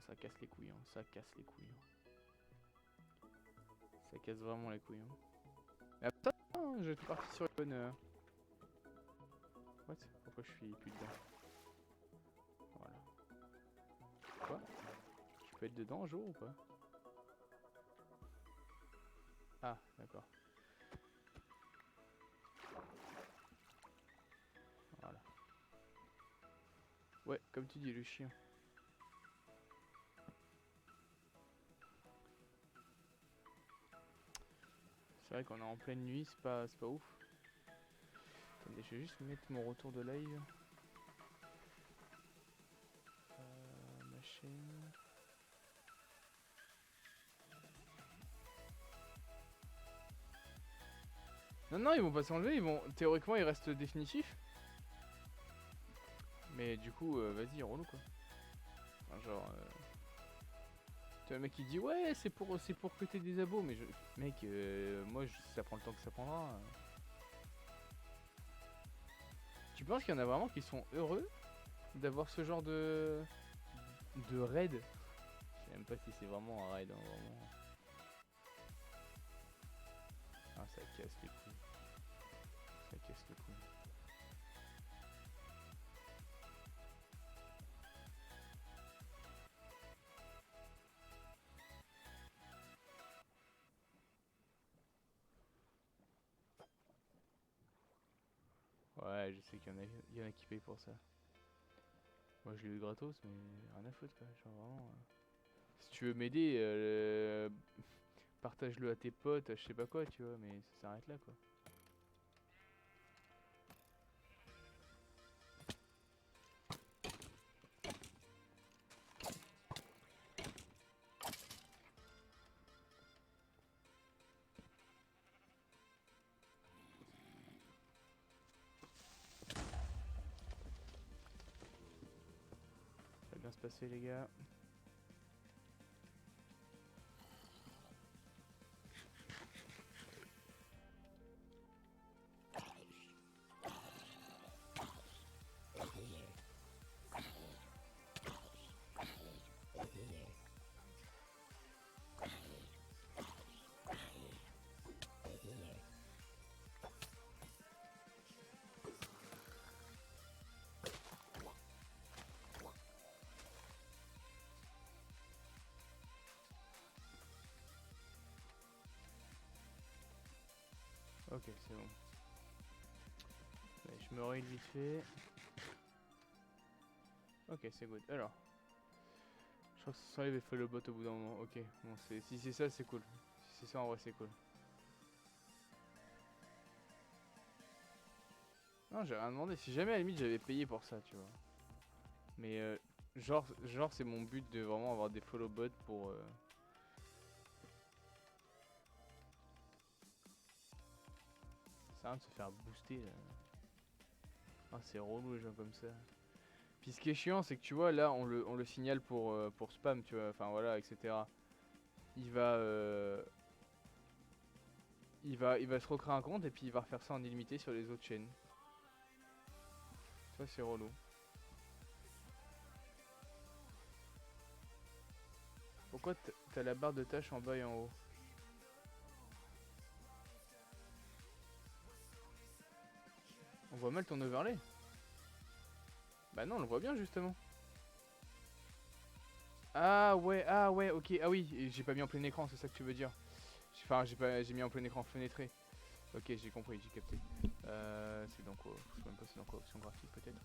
ça casse les couilles, hein. Ça casse les couilles. Ça casse vraiment les couilles. Hein. Et après, je suis parti sur une bonne... What? Pourquoi je suis plus dedans? Voilà. Quoi? Je peux être dedans un jour ou pas? Ah, d'accord. Voilà. Ouais, comme tu dis, le chien. C'est vrai qu'on est en pleine nuit, c'est pas ouf. Attendez, je vais juste mettre mon retour de live. Ma chaîne. Non, ils vont pas s'enlever, ils vont... Théoriquement, ils restent définitifs. Mais du coup, vas-y, relou quoi. Enfin, genre... Tu vois, le mec qui dit ouais, c'est pour que t'aies des abos. Mais mec, moi, ça prend le temps que ça prendra. Tu penses qu'il y en a vraiment qui sont heureux d'avoir ce genre de raid? Je sais même pas si c'est vraiment un raid, hein, vraiment. Ah, ça casse les couilles. Ça casse les couilles. Ouais, je sais qu'il y en a qui payent pour ça. Moi, je l'ai eu gratos, mais rien à foutre quoi. Genre vraiment. Si tu veux m'aider, partage-le à tes potes, je sais pas quoi, tu vois, mais ça s'arrête là quoi. Ça va bien se passer les gars. Ok, c'est bon. Allez, je me reheal vite fait. Ok, c'est good. Alors, je crois que ça avait fait le bot au bout d'un moment. Ok, bon, si c'est ça, c'est cool. Si c'est ça, en vrai, c'est cool. Non, j'ai rien demandé. Si jamais à la limite j'avais payé pour ça, tu vois. Mais genre c'est mon but de vraiment avoir des follow bots pour. Ça a rien de se faire booster là. Ah, c'est relou les gens comme ça. Puis ce qui est chiant, c'est que tu vois, là on le signale pour spam, tu vois. Enfin voilà, etc. Il va. Il va se recréer un compte et puis il va refaire ça en illimité sur les autres chaînes. Ça c'est relou. Pourquoi t'as la barre de tâches en bas et en haut? On voit mal ton overlay. Bah non, on le voit bien justement. Ah ouais, ok. Ah oui, j'ai pas mis en plein écran, c'est ça que tu veux dire. Enfin, j'ai mis en plein écran fenêtré. Ok, j'ai compris, j'ai capté. C'est dans quoi? Je sais même pas c'est dans quoi, option graphique peut-être.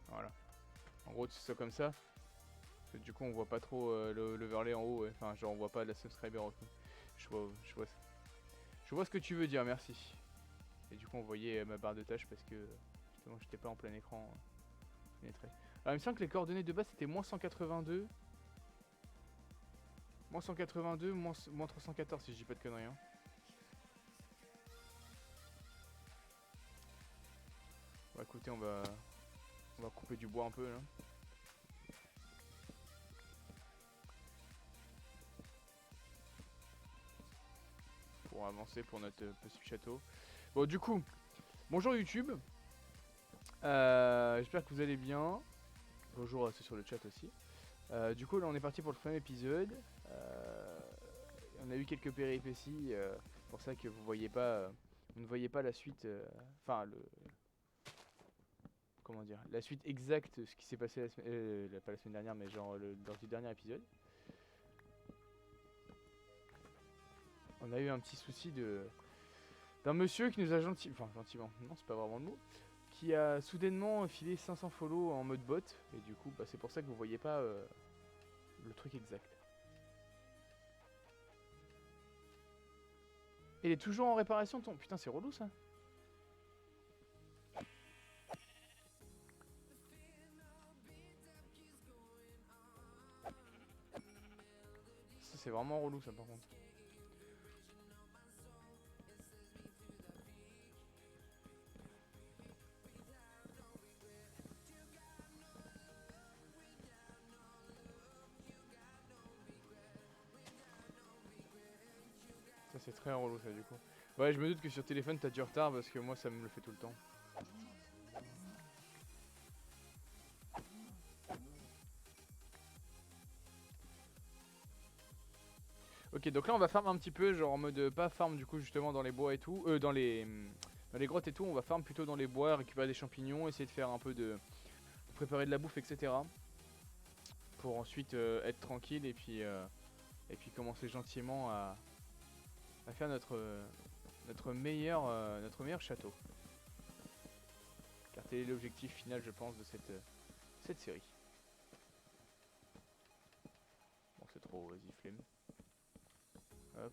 Voilà. En gros, c'est ça comme ça. Parce que du coup, on voit pas trop l'overlay en haut. Ouais. Enfin, genre, on voit pas la subscriber. Je vois ce que tu veux dire, merci. Et du coup, on voyait ma barre de tâches parce que justement, j'étais pas en plein écran fenêtré. Alors, il me semble que les coordonnées de base c'était moins 182. Moins 182, moins 314 si je dis pas de conneries. Hein. Bon, écoutez, on va couper du bois un peu là. Pour avancer pour notre petit château. Bon, du coup, bonjour YouTube. J'espère que vous allez bien. Bonjour à ceux sur le chat aussi. Du coup là on est parti pour le premier épisode. On a eu quelques péripéties, pour ça que vous ne voyez pas la suite, enfin comment dire, la suite exacte, ce qui s'est passé pas la semaine dernière, mais genre lors du dernier épisode. On a eu un petit souci d'un monsieur qui nous a gentiment, non c'est pas vraiment le mot, qui a soudainement filé 500 follow en mode bot, et du coup bah, c'est pour ça que vous voyez pas le truc exact. Il est toujours en réparation ton... Putain c'est relou ça. Ça c'est vraiment relou ça par contre. Ça c'est très relou ça du coup. Ouais je me doute que sur téléphone t'as du retard parce que moi ça me le fait tout le temps. Ok donc là on va farm un petit peu genre en mode pas farm du coup justement dans les bois et tout. Dans les grottes et tout, on va farm plutôt dans les bois, récupérer des champignons, essayer de faire un peu de... préparer de la bouffe etc. Pour ensuite être tranquille et puis commencer gentiment à faire notre meilleur château. Car tel est l'objectif final je pense de cette série. Bon c'est trop, vas-y flemme. Hop.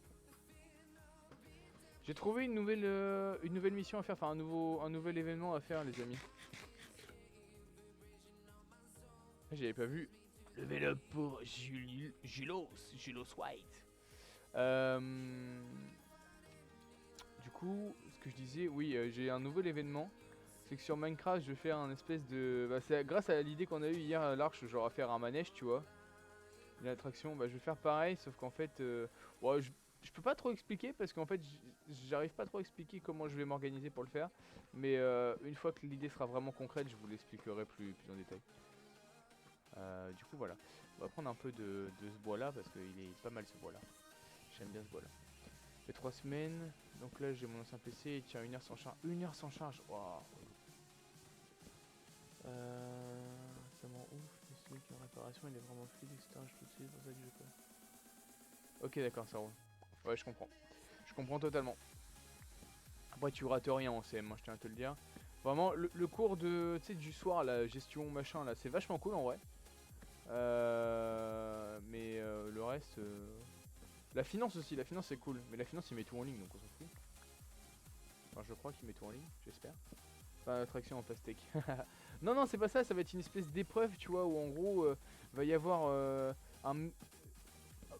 J'ai trouvé une nouvelle mission à faire, enfin un nouvel événement à faire les amis. J'avais pas vu. Level up pour Julos White. Du coup, ce que je disais, oui, j'ai un nouvel événement. C'est que sur Minecraft, je vais faire un espèce de... Bah, c'est grâce à l'idée qu'on a eu hier à l'Arche, genre à faire un manège, tu vois. Une attraction, bah je vais faire pareil, sauf qu'en fait... ouais, je peux pas trop expliquer, parce qu'en fait, j'arrive pas trop à expliquer comment je vais m'organiser pour le faire. Mais une fois que l'idée sera vraiment concrète, je vous l'expliquerai plus en détail. Du coup, voilà. On va prendre un peu de ce bois là, parce qu'il est pas mal ce bois là. J'aime bien ce bois là. Ça fait 3 semaines, donc là j'ai mon ancien PC, il tient 1 heure sans charge. 1 heure sans charge, waouh. Ça m'en ouf, mais celui qui est en réparation il est vraiment fluide, etc. Je peux c'est pour ça que je peux. Ok, d'accord, ça roule. Ouais, je comprends. Je comprends totalement. Après, tu rates rien en CM, moi je tiens à te le dire. Vraiment, le cours de, du soir, la gestion machin là, c'est vachement cool en vrai. Mais le reste. La finance aussi, la finance c'est cool, mais la finance il met tout en ligne donc on s'en fout. Enfin, je crois qu'il met tout en ligne, j'espère. Enfin, attraction en pastèque. Non, non, c'est pas ça, ça va être une espèce d'épreuve, tu vois, où en gros, va y avoir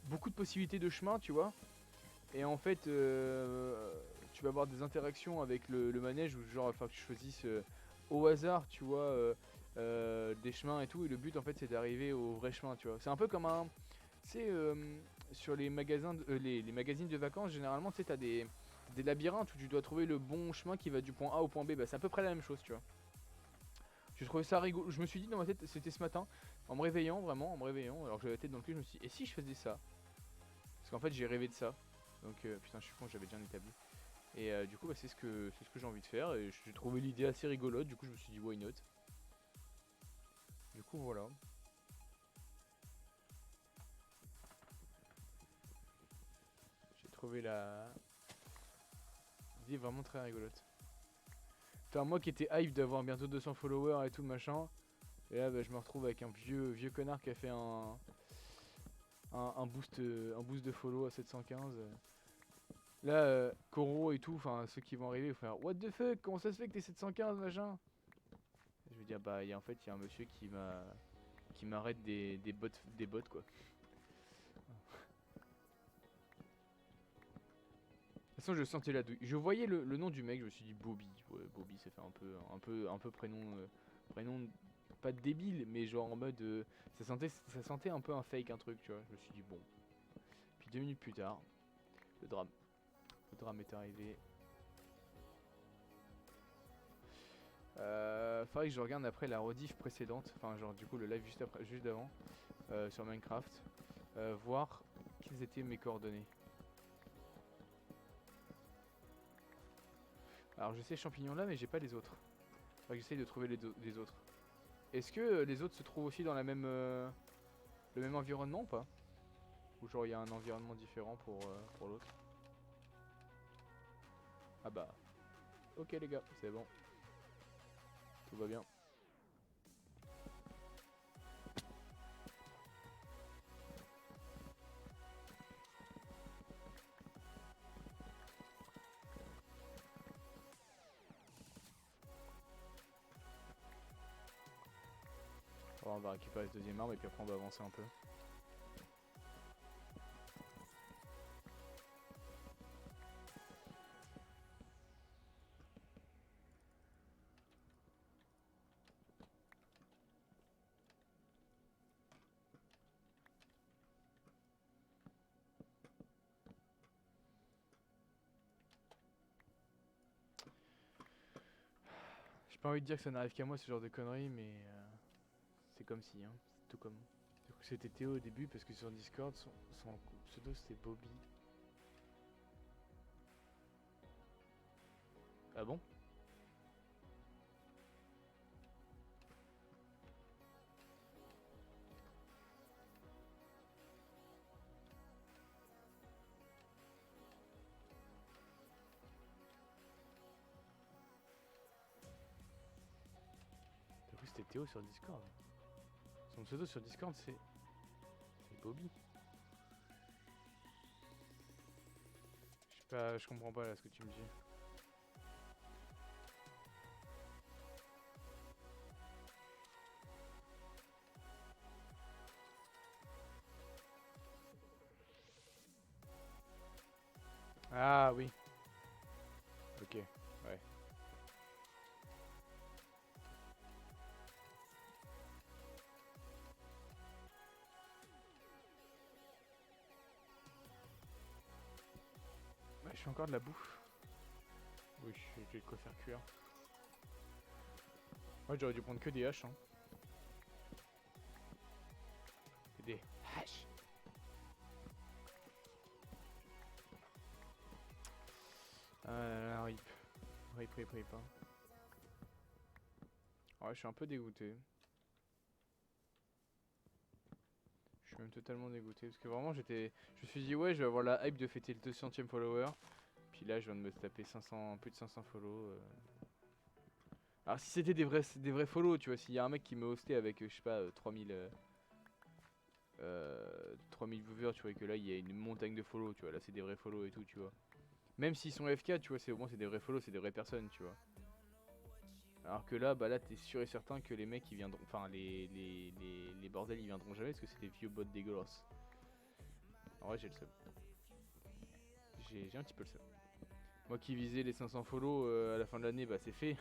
beaucoup de possibilités de chemin, tu vois. Et en fait, tu vas avoir des interactions avec le manège, où genre, enfin, que tu choisisses au hasard, tu vois, des chemins et tout. Et le but, en fait, c'est d'arriver au vrai chemin, tu vois. C'est un peu comme un. Tu sais, sur les magasins, les magazines de vacances, généralement, tu sais, t'as des labyrinthes où tu dois trouver le bon chemin qui va du point A au point B. Bah, c'est à peu près la même chose, tu vois. J'ai trouvé ça rigolo. Je me suis dit dans ma tête, c'était ce matin, en me réveillant, vraiment, en me réveillant, alors que j'avais la tête dans le cul, je me suis dit, et si je faisais ça? Parce qu'en fait, j'ai rêvé de ça. Donc, putain, je suis con, j'avais déjà établi. Et du coup, bah, c'est ce que j'ai envie de faire. Et j'ai trouvé l'idée assez rigolote. Du coup, je me suis dit, why not? Du coup, voilà. J'ai trouvé l'idée vraiment très rigolote. Putain, moi qui étais hype d'avoir bientôt 200 followers et tout machin. Et là, bah, je me retrouve avec un vieux connard qui a fait un boost de follow à 715. Là, Koro et tout, enfin ceux qui vont arriver, vont faire what the fuck, comment ça se fait que t'es 715 machin? Je vais dire bah en fait il y a un monsieur qui m'arrête des bots quoi. De toute façon je sentais la douille. Je voyais le nom du mec, je me suis dit Bobby. Ouais, Bobby ça fait un peu prénom pas débile mais genre en mode ça sentait un peu un fake un truc tu vois. Je me suis dit bon. Puis 2 minutes plus tard, le drame. Le drame est arrivé. Faudrait que je regarde après la rediff précédente, enfin genre du coup le live juste après, juste d'avant, sur Minecraft, voir quelles étaient mes coordonnées. Alors je sais champignons là mais j'ai pas les autres. Faudrait que j'essaye de trouver les autres. Est-ce que les autres se trouvent aussi dans la même, le même environnement ou pas? Ou genre il y a un environnement différent pour l'autre? Ah bah, ok les gars, c'est bon. Tout va bien. Alors, on va récupérer ce deuxième arbre et puis après on va avancer un peu. J'ai pas envie de dire que ça n'arrive qu'à moi ce genre de conneries mais c'est comme si, hein. C'est tout comme. Du coup c'était Théo au début parce que sur Discord son pseudo c'était Bobby. Ah bon? Du coup c'était Théo sur Discord. Son pseudo sur Discord c'est Bobby. Je sais pas, je comprends pas là ce que tu me dis. Ah oui. Ok, ouais. Bah, je fais encore de la bouffe. Oui, j'ai de quoi faire cuire. Ouais, j'aurais dû prendre que des haches, hein. Des haches. Ah là là, rip. Rip, hein. Ouais, je suis un peu dégoûté. Je suis même totalement dégoûté parce que vraiment j'étais. Je me suis dit, ouais, je vais avoir la hype de fêter le 200ème follower. Puis là, je viens de me taper 500, plus de 500 follow. Alors, si c'était des vrais follow, tu vois, s'il y a un mec qui me hostait avec, je sais pas, 3000 viewers, tu vois, et que là il y a une montagne de follow, tu vois, là c'est des vrais follow et tout, tu vois. Même s'ils sont FK, tu vois, c'est au moins c'est des vrais follow, c'est des vraies personnes, tu vois. Alors que là, bah là t'es sûr et certain que les mecs ils viendront, enfin les bordels ils viendront jamais parce que c'est des vieux bots dégueulasses. En vrai j'ai le seum. J'ai un petit peu le seum. Moi qui visais les 500 follow à la fin de l'année, bah c'est fait.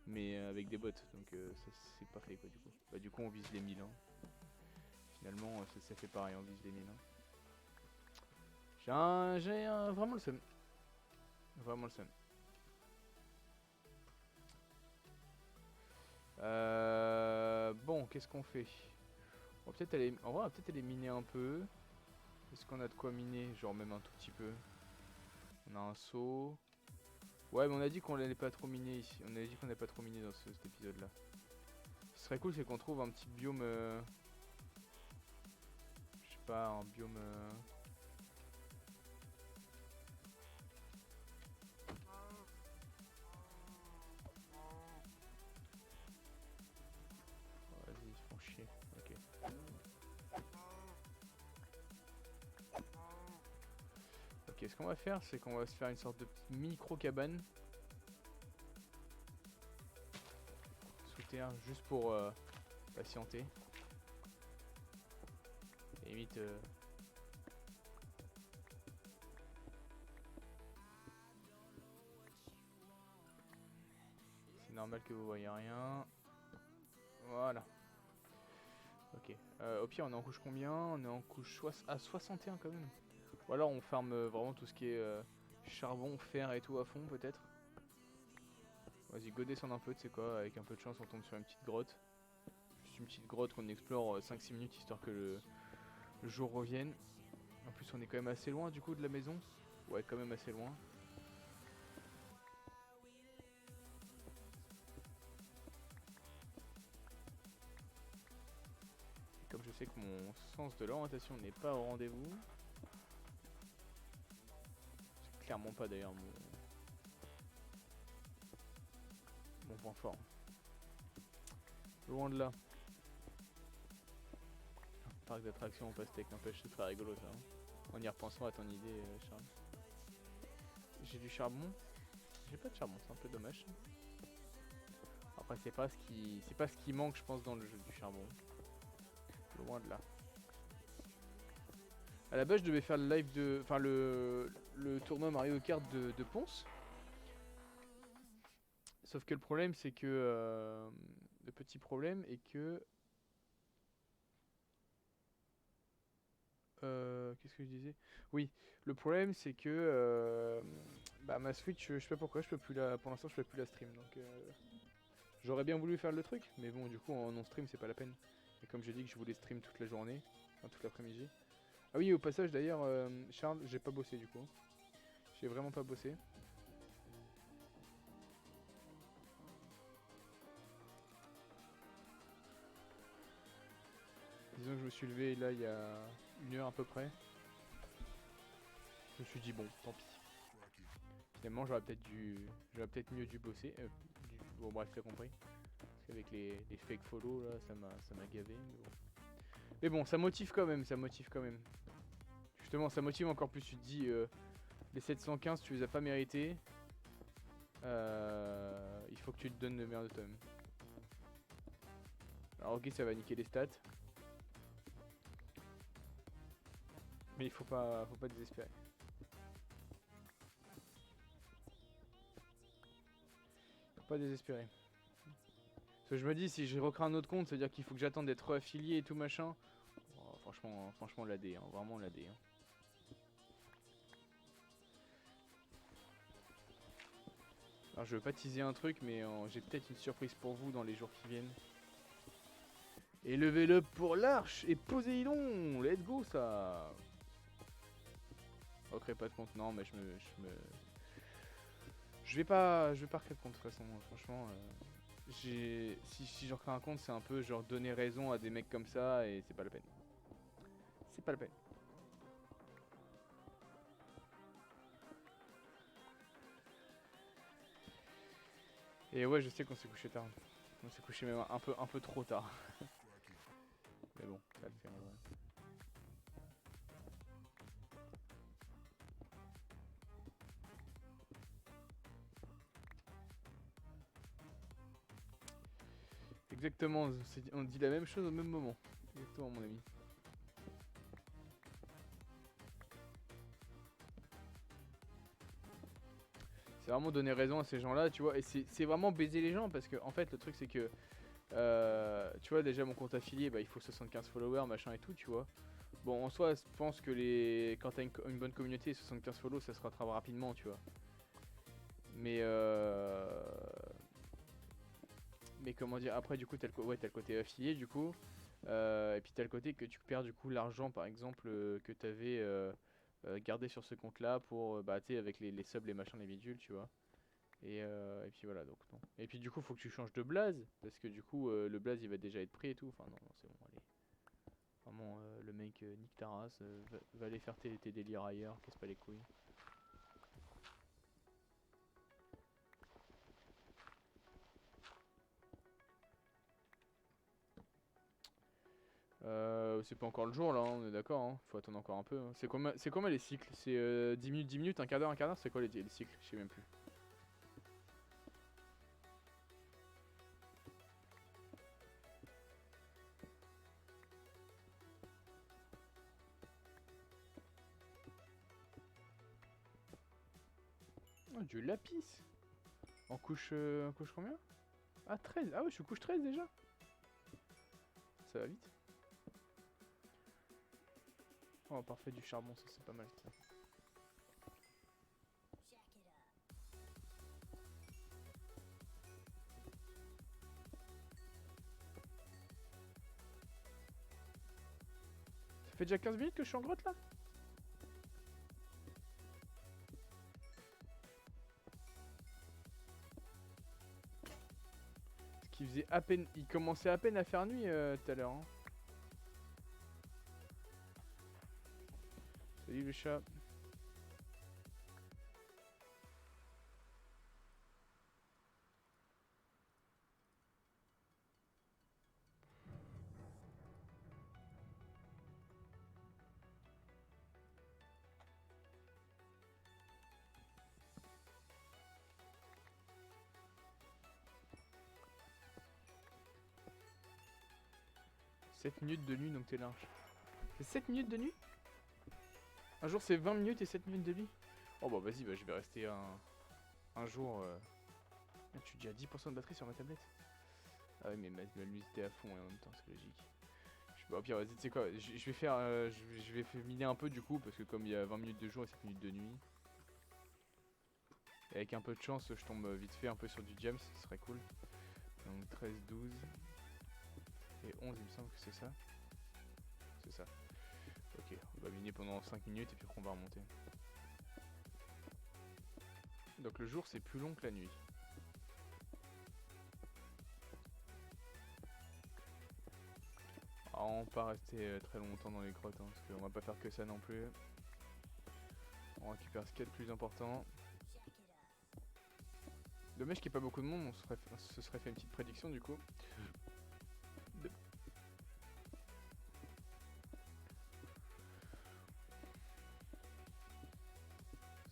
Mais avec des bots, donc c'est pas fait quoi du coup. Bah du coup on vise les 1000 hein. Finalement ça fait pareil, on vise les 1000 hein. J'ai vraiment le seum. Vraiment le seum. Bon, qu'est-ce qu'on fait? On va peut-être aller... En vrai, on va peut-être aller miner un peu. Est-ce qu'on a de quoi miner? Genre même un tout petit peu. On a un seau. Ouais, mais on a dit qu'on allait pas trop miner ici. On a dit qu'on allait pas trop miner dans cet épisode-là. Ce qui serait cool, c'est qu'on trouve un petit biome... Je sais pas, un biome... Oh, vas-y, ils se font chier. Ok. Ok, ce qu'on va faire, c'est qu'on va se faire une sorte de micro-cabane. Sous terre, juste pour patienter. Et limite... c'est normal que vous voyez rien. Voilà. Ok. Au pire, on est en couche combien? On est en couche 61 quand même. Ou alors on farme vraiment tout ce qui est charbon, fer et tout à fond peut-être. Vas-y, go descendre un peu, tu sais quoi, avec un peu de chance on tombe sur une petite grotte. Juste une petite grotte qu'on explore 5-6 minutes histoire que le jour revienne. En plus on est quand même assez loin du coup de la maison. Ouais, quand même assez loin. Comme je sais que mon sens de l'orientation n'est pas au rendez-vous. C'est clairement pas d'ailleurs mon point fort. Loin de là. Parc d'attractions en pastèque, n'empêche, c'est très rigolo ça. Hein. En y repensant à ton idée, Charles. J'ai du charbon. J'ai pas de charbon, c'est un peu dommage. Après, c'est pas ce qui manque, je pense, dans le jeu du charbon. Loin de là. À la base, je devais faire le live de, enfin le tournoi Mario Kart de Ponce. Sauf que le problème, c'est que le petit problème est que qu'est-ce que je disais? Oui, le problème c'est que bah, ma Switch, je sais pas pourquoi, je peux plus la, pour l'instant je peux plus la stream. Donc j'aurais bien voulu faire le truc, mais bon du coup en non stream c'est pas la peine. Et comme j'ai dit que je voulais stream toute la journée, enfin toute l'après-midi. Ah oui, au passage d'ailleurs, Charles, j'ai pas bossé du coup. J'ai vraiment pas bossé. Disons que je me suis levé là il y a 1 heure à peu près. Je me suis dit bon, tant pis. Finalement j'aurais peut-être mieux dû bosser. Bon bref, t'as compris. Parce qu'avec les fake follow là, ça m'a gavé. Mais bon, ça motive quand même, ça motive quand même. Justement, ça motive encore plus. Tu te dis, les 715, tu les as pas mérités. Il faut que tu te donnes le meilleur de toi-même. Alors ok, ça va niquer les stats. Mais il faut pas désespérer. Faut pas désespérer. Parce que je me dis, si je recrée un autre compte, ça veut dire qu'il faut que j'attende d'être affilié et tout machin. Oh, franchement l'AD, hein, vraiment l'AD. Hein. Alors je veux pas teaser un truc, mais j'ai peut-être une surprise pour vous dans les jours qui viennent. Et level up pour l'Arche et Poséidon. Let's go ça. Recrée pas de compte, non mais je vais pas recréer de compte de toute façon, franchement. Si je recrée un compte, c'est un peu genre donner raison à des mecs comme ça et c'est pas la peine. C'est pas la peine. Et ouais, je sais qu'on s'est couché tard. On s'est couché même un peu trop tard. Mais bon, ça le fait en vrai. Exactement, on dit la même chose au même moment. Exactement, mon ami. C'est vraiment donner raison à ces gens-là, tu vois. Et c'est vraiment baiser les gens parce que, en fait, le truc c'est que, tu vois, déjà mon compte affilié, bah, il faut 75 followers, machin et tout, tu vois. Bon, en soi, je pense que quand t'as une bonne communauté, 75 follow, ça se rattrape rapidement, tu vois. Mais comment dire, après du coup t'as le côté affilié du coup. Et puis t'as le côté que tu perds du coup l'argent par exemple que t'avais gardé sur ce compte là pour bah tu sais avec les subs, les machins, les bidules, tu vois. Et puis voilà, donc non. Et puis du coup faut que tu changes de blaze parce que du coup le blaze il va déjà être pris et tout. Enfin non, c'est bon, allez. Vraiment le mec nique ta race, va aller faire tes délires ailleurs, casse pas les couilles. C'est pas encore le jour là, hein, on est d'accord, hein. Faut attendre encore un peu. Hein. C'est combien les cycles? C'est 10 minutes, un quart d'heure, c'est quoi les cycles? Je sais même plus. Oh, du lapis. En couche combien? Ah 13, ah ouais je suis couche 13 déjà. Ça va vite. Oh parfait, du charbon, ça c'est pas mal ça. fait déjà 15 minutes que je suis en grotte là. Ce qui faisait à peine... Il commençait à peine à faire nuit tout à l'heure. Hein. Salut le chat. Sept minutes de nuit donc t'es large. C'est 7 minutes de nuit? Un jour c'est 20 minutes et 7 minutes de nuit? Oh bah vas-y, bah, je vais rester un jour... Je suis déjà à 10% de batterie sur ma tablette. Ah oui mais ma musique était à fond et en même temps c'est logique. Bah, au pire vas-y tu sais quoi, je vais faire... je vais miner un peu du coup parce que comme il y a 20 minutes de jour et 7 minutes de nuit. Et avec un peu de chance je tombe vite fait un peu sur du jam, ce serait cool. Donc 13, 12 et 11 il me semble que c'est ça. C'est ça. Ok, on va miner pendant 5 minutes et puis après on va remonter. Donc le jour c'est plus long que la nuit. Alors, on va pas rester très longtemps dans les grottes hein, parce qu'on va pas faire que ça non plus. On récupère ce qu'il y a de plus important. Dommage qu'il n'y ait pas beaucoup de monde, on se serait fait une petite prédiction du coup.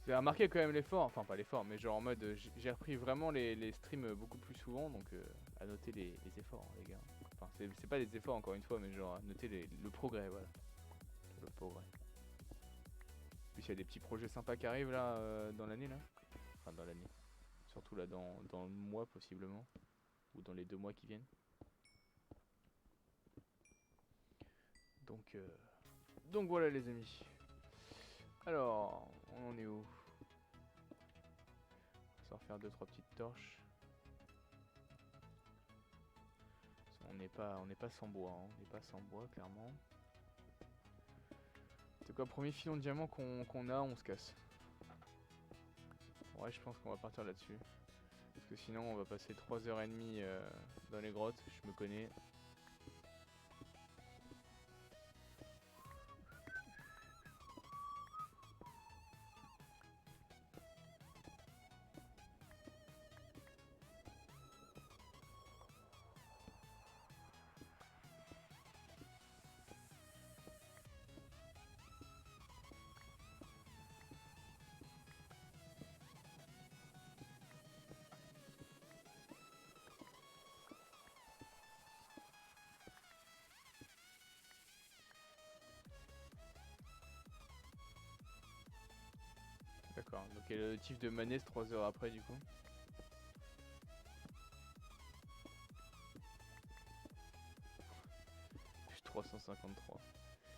J'ai remarqué quand même l'effort, enfin pas l'effort, mais genre en mode j'ai repris vraiment les streams beaucoup plus souvent, donc à noter les efforts les gars. Enfin c'est pas des efforts encore une fois, mais genre à noter le progrès, voilà. Le progrès. Puis il y a des petits projets sympas qui arrivent là dans l'année là. Enfin dans l'année. Surtout là dans le mois possiblement. Ou dans les 2 mois qui viennent. Donc voilà les amis. Alors, on en est où? On va s'en refaire 2-3 petites torches. On n'est pas sans bois, hein. On n'est pas sans bois clairement. C'est quoi, premier filon de diamant qu'on a, on se casse. Ouais, je pense qu'on va partir là-dessus. Parce que sinon on va passer 3h30 dans les grottes, je me connais. D'accord, donc et le tif de manette 3 heures après du coup. Plus 353.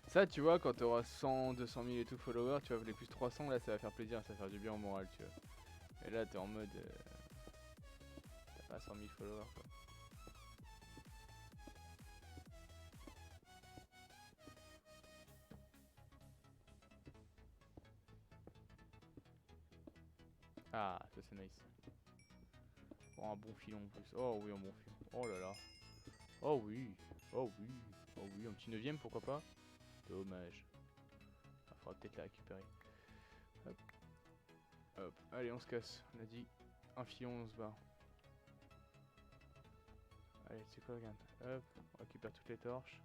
Ça tu vois, quand t'auras 100, 200 000 et tout followers, tu vas les plus 300, là ça va faire plaisir, ça va faire du bien au moral tu vois. Et là t'es en mode... t'as pas 100 000 followers quoi. Ah, ça c'est nice. Oh, un bon filon en plus. Oh oui, un bon filon. Oh là là. Oh oui. Oh oui. Oh oui, un petit 9ème, pourquoi pas. Dommage. Il faudra peut-être la récupérer. Hop. Hop. Allez, on se casse. On a dit un filon, on se barre. Allez, c'est quoi, regarde. Hop. On récupère toutes les torches.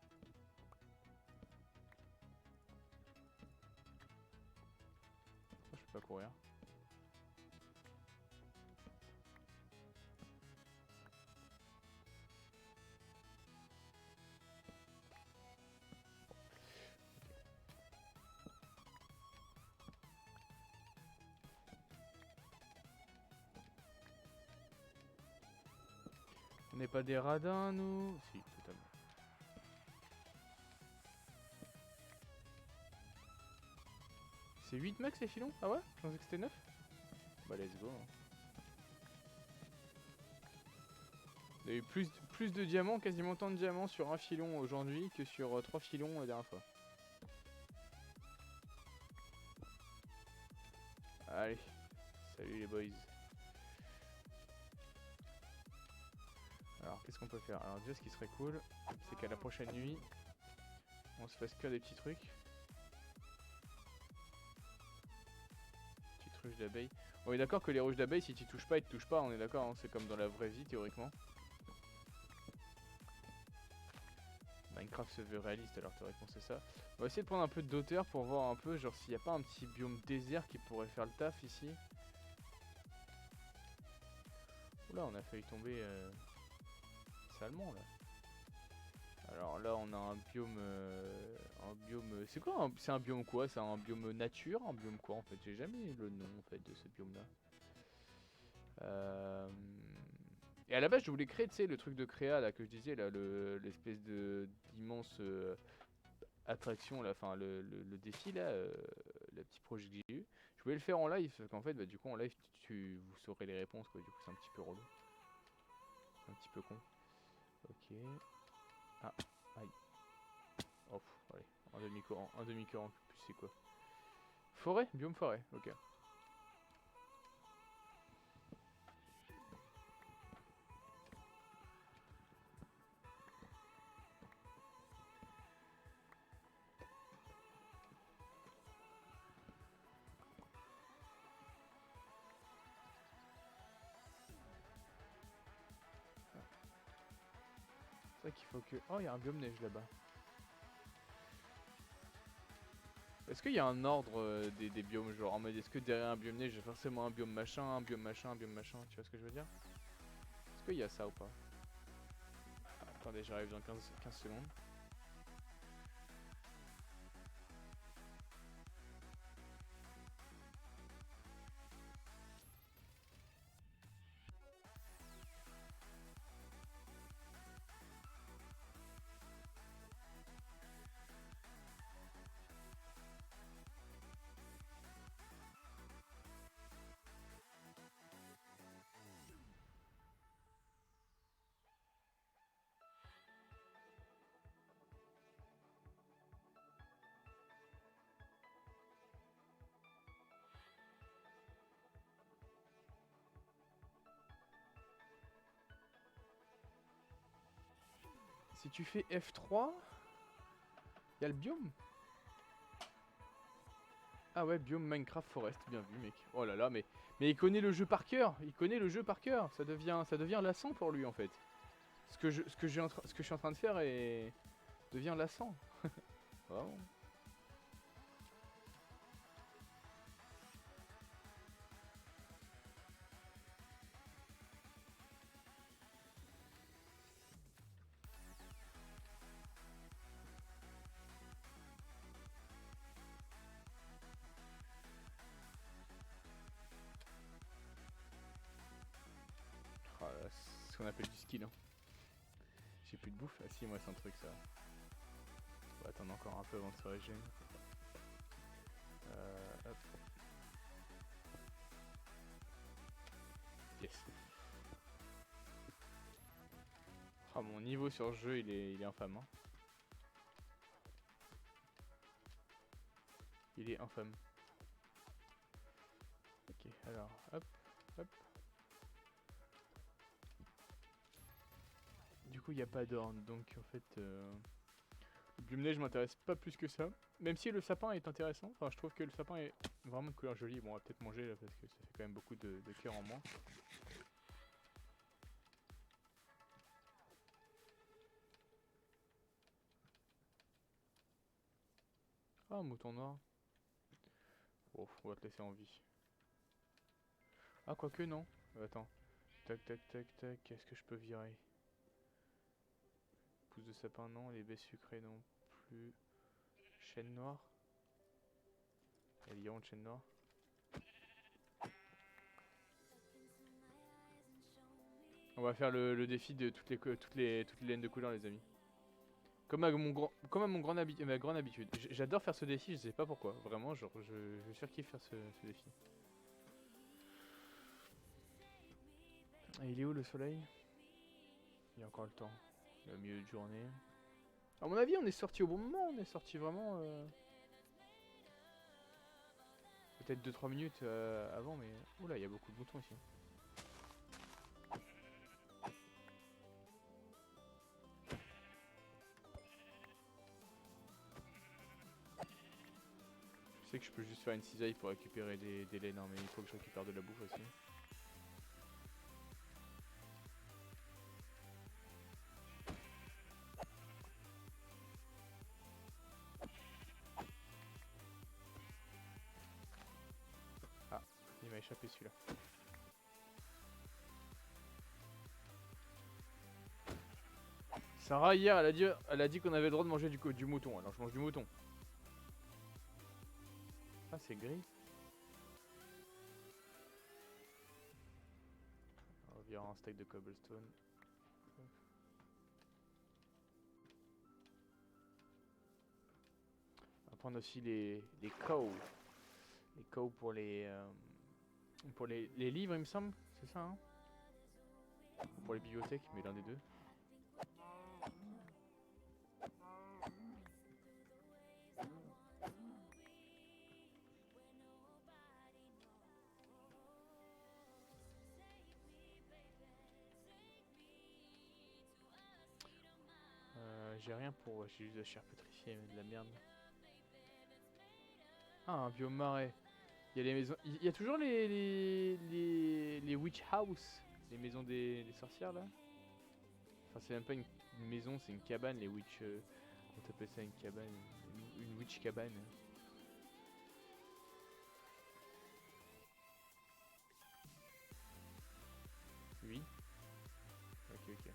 Oh, je peux pas courir. On n'est pas des radins, nous. Si, totalement. C'est 8 max les filons? Ah ouais? Je pensais que c'était 9. Bah let's go. Hein. Il y a eu plus de diamants, quasiment autant de diamants sur un filon aujourd'hui que sur 3 filons la dernière fois. Allez, salut les boys. Alors qu'est-ce qu'on peut faire? Alors déjà ce qui serait cool, c'est qu'à la prochaine nuit, on se fasse que des petits trucs. Petites ruches d'abeilles. On est d'accord que les ruches d'abeilles, si tu touches pas, ils te touchent pas, on est d'accord, hein, c'est comme dans la vraie vie théoriquement. Minecraft se veut réaliste, alors théoriquement c'est ça. On va essayer de prendre un peu d'auteur pour voir un peu, genre s'il n'y a pas un petit biome désert qui pourrait faire le taf ici. Oula, on a failli tomber salement là. Alors là on a un biome... c'est quoi c'est un biome quoi? C'est un biome nature? Un biome quoi en fait? J'ai jamais eu le nom en fait de ce biome là. Et à la base je voulais créer, tu sais, le truc de créa là que je disais là, l'espèce de d'immense attraction là, enfin le défi là, le petit projet que j'ai eu. Je voulais le faire en live parce qu'en fait bah, du coup en live vous saurez les réponses quoi, du coup c'est un petit peu relou. Un petit peu con. Ok. Ah, aïe. Oh, allez, un demi-cœur en plus c'est quoi? Forêt? Biome forêt, ok. C'est vrai qu'il faut que... Oh, il y a un biome neige là-bas. Est-ce qu'il y a un ordre des biomes, genre en mode est-ce que derrière un biome neige j'ai forcément un biome machin, un biome machin, un biome machin, tu vois ce que je veux dire? Est-ce qu'il y a ça ou pas? Ah, attendez, j'arrive dans 15 secondes. Si tu fais F3, il y a le biome. Ah ouais, biome Minecraft Forest, bien vu mec. Oh là là, mais il connaît le jeu par cœur. Il connaît le jeu par cœur. Ça devient lassant pour lui en fait. Ce que je suis en train de faire devient lassant. Vraiment. Oh là là, c'est ce qu'on appelle du skill. Hein. J'ai plus de bouffe. Ah si, moi c'est un truc ça. On va attendre encore un peu avant de se régénérer. Hop. Yes. Oh, mon niveau sur le jeu, il est infâme. Hein. Il est infâme. Ok, alors, hop, hop. Du coup, il n'y a pas d'orne, donc en fait, le biome neige m'intéresse pas plus que ça. Même si le sapin est intéressant, enfin, je trouve que le sapin est vraiment de couleur jolie. Bon, on va peut-être manger là parce que ça fait quand même beaucoup de cœur en moins. Ah, un mouton noir. Bon, on va te laisser en vie. Ah, quoique non. Attends. Tac, tac, tac, tac. Qu'est-ce que je peux virer? Pousse de sapin, non. Les baies sucrées, non plus. Chêne noire. Il y a de chêne noire. On va faire le défi de toutes les laines de couleur, les amis. Comme à ma grande habitude. J'adore faire ce défi, je sais pas pourquoi. Vraiment, genre, je surkiffe faire ce défi. Et il est où le soleil? Il y a encore le temps. Le milieu de journée. À mon avis, on est sorti au bon moment. On est sorti vraiment. peut-être 2-3 minutes avant, mais... Oula, il y a beaucoup de boutons ici. Je sais que je peux juste faire une cisaille pour récupérer des laines, hein, mais il faut que je récupère de la bouffe aussi. Ah, il m'a échappé celui-là. Sarah hier elle a dit qu'on avait le droit de manger du mouton, alors je mange du mouton. Ah c'est gris. On va virer un steak de cobblestone. On va prendre aussi les cows. Les cows pour les livres il me semble, c'est ça hein? Ou pour les bibliothèques, mais l'un des deux. J'ai rien pour... J'ai juste de la chair pétrifiée, mais de la merde. Ah, un biome marais. Il y a les maisons... Il y a toujours les witch house. Les maisons des sorcières, là. Enfin, c'est même pas une maison, c'est une cabane, les witch... on t'appelle ça une cabane. Une witch cabane. Oui. Ok, ok.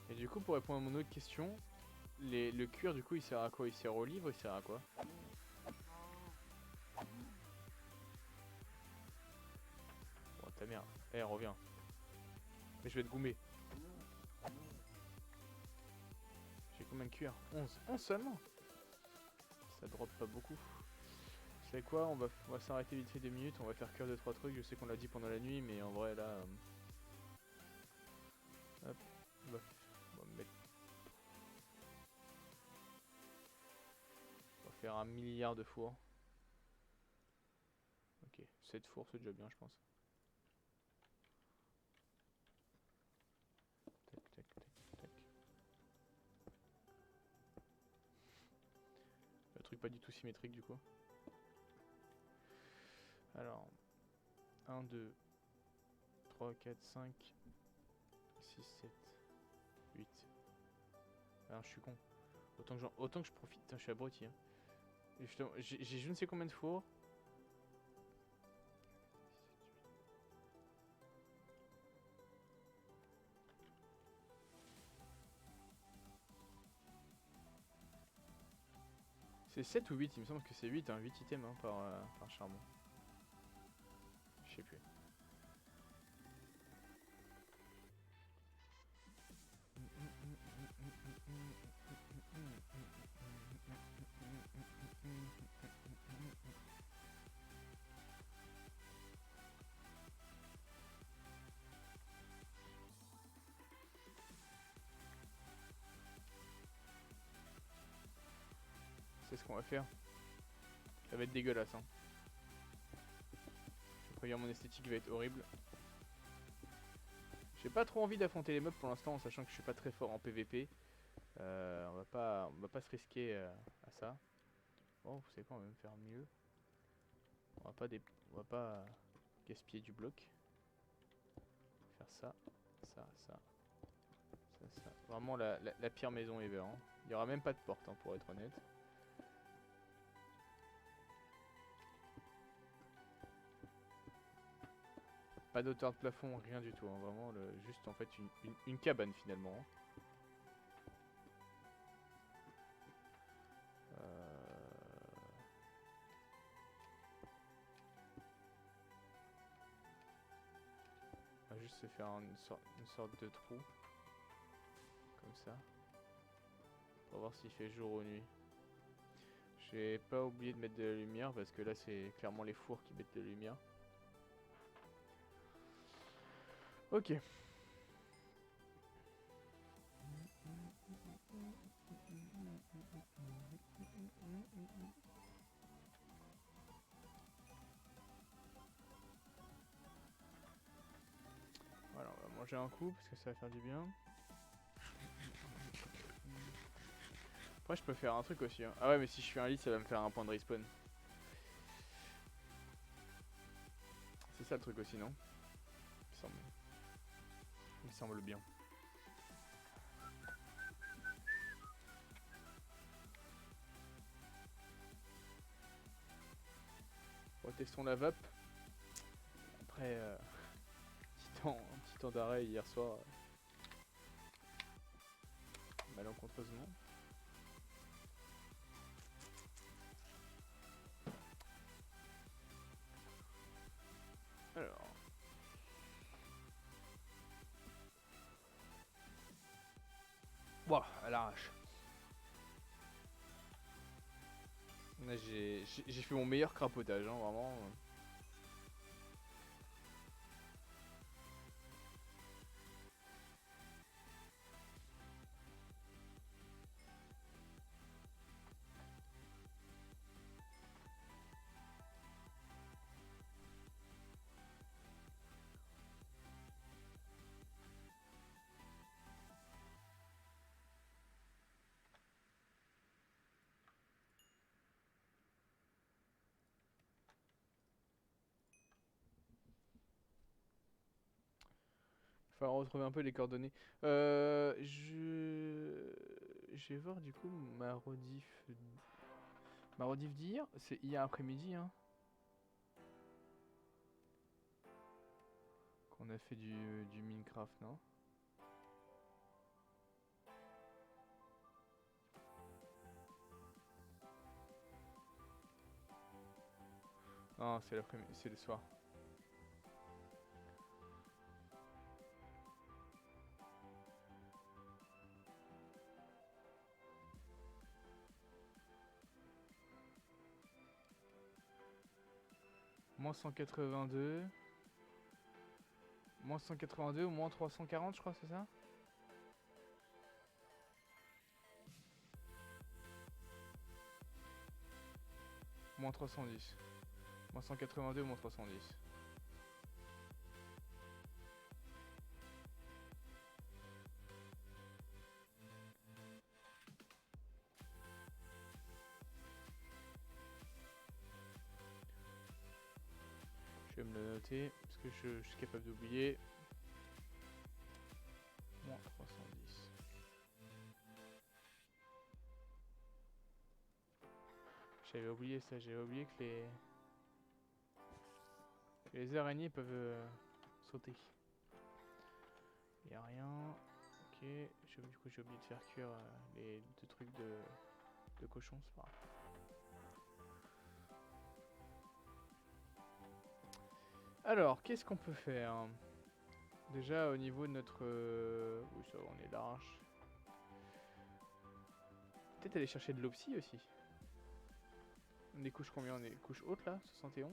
Et du coup, pour répondre à mon autre question, le cuir, du coup, il sert à quoi? Il sert au livre, il sert à quoi? Bon, ta mère. Eh, reviens. Mais je vais te goumer. J'ai combien de cuir? 11. 11 seulement? Ça drop pas beaucoup. Vous savez quoi? On va s'arrêter vite fait 2 minutes. On va faire cuire 2-3 trucs. Je sais qu'on l'a dit pendant la nuit, mais en vrai, là... hop. On va mettre... On va faire 1 milliard de fours. Ok, 7 fours, c'est déjà bien, je pense. Tac, tac, tac, tac. Le truc pas du tout symétrique, du coup. Alors... 1, 2, 3, 4, 5, 6, 7, 8. Ah, je suis con. Autant que je profite. Putain, je suis abruti. Hein. J'ai je ne sais combien de fours. C'est 7 ou 8, il me semble que c'est 8, hein, 8 items hein, par charbon. Je sais plus. C'est ce qu'on va faire. Ça va être dégueulasse. Hein. Je préviens, mon esthétique va être horrible. J'ai pas trop envie d'affronter les mobs pour l'instant, en sachant que je suis pas très fort en PVP. On va pas se risquer à ça. Bon, vous savez quoi, on va même faire mieux. On va pas gaspiller du bloc. Faire ça, ça, ça, ça, ça. Vraiment la pire maison ever. Hein. Il y aura même pas de porte, hein, pour être honnête. Pas d'auteur de plafond, rien du tout. Hein. Vraiment, juste en fait une cabane finalement. Hein. On va juste se faire une sorte de trou. Comme ça. Pour voir s'il fait jour ou nuit. J'ai pas oublié de mettre de la lumière parce que là c'est clairement les fours qui mettent de la lumière. Ok. Voilà, on va manger un coup parce que ça va faire du bien. Après, je peux faire un truc aussi. Hein. Ah ouais, mais si je fais un lit, ça va me faire un point de respawn. C'est ça le truc aussi, non? Il me semble bien. Bon, testons la vape. Après, petit temps d'arrêt hier soir. Malencontreusement. Alors. Ouah, à l'arrache. J'ai fait mon meilleur crapotage, hein, vraiment. Faut retrouver un peu les coordonnées. Je vais voir du coup ma rediff. Ma rediff d'hier, c'est hier après-midi, hein. Qu'on a fait du Minecraft, non? Non, c'est l'après-midi, c'est le soir. Moins 182. Moins 182 ou moins 340, je crois, c'est ça? Moins 310. Moins 182 ou moins 310. Je vais me le noter, parce que je suis capable d'oublier. Moins 310. J'avais oublié ça, j'avais oublié que les araignées peuvent sauter. Y'a rien. Ok. Du coup, j'ai oublié de faire cuire les deux trucs de cochon, c'est pas grave. Alors, qu'est-ce qu'on peut faire? Déjà, au niveau de notre... Oui, ça va, on est large. Peut-être aller chercher de l'opsie aussi. On est couche combien? On est couche haute là? 71.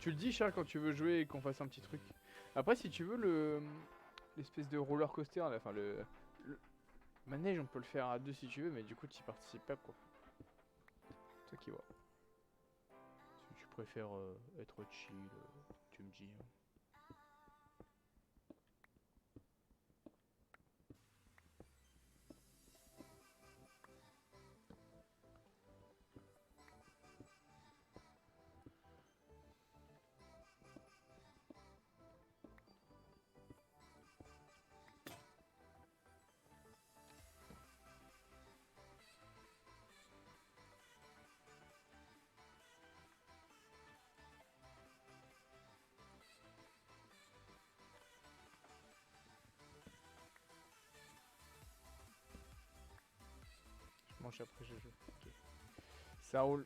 Tu le dis, Charles, quand tu veux jouer et qu'on fasse un petit truc. Après, si tu veux, l'espèce de roller coaster, là, enfin le manège, on peut le faire à deux si tu veux, mais du coup, tu y participes pas, quoi. Toi qui vois. Si tu préfères être chill, tu me dis. Hein. mange après je joue. Ok. Ça roule.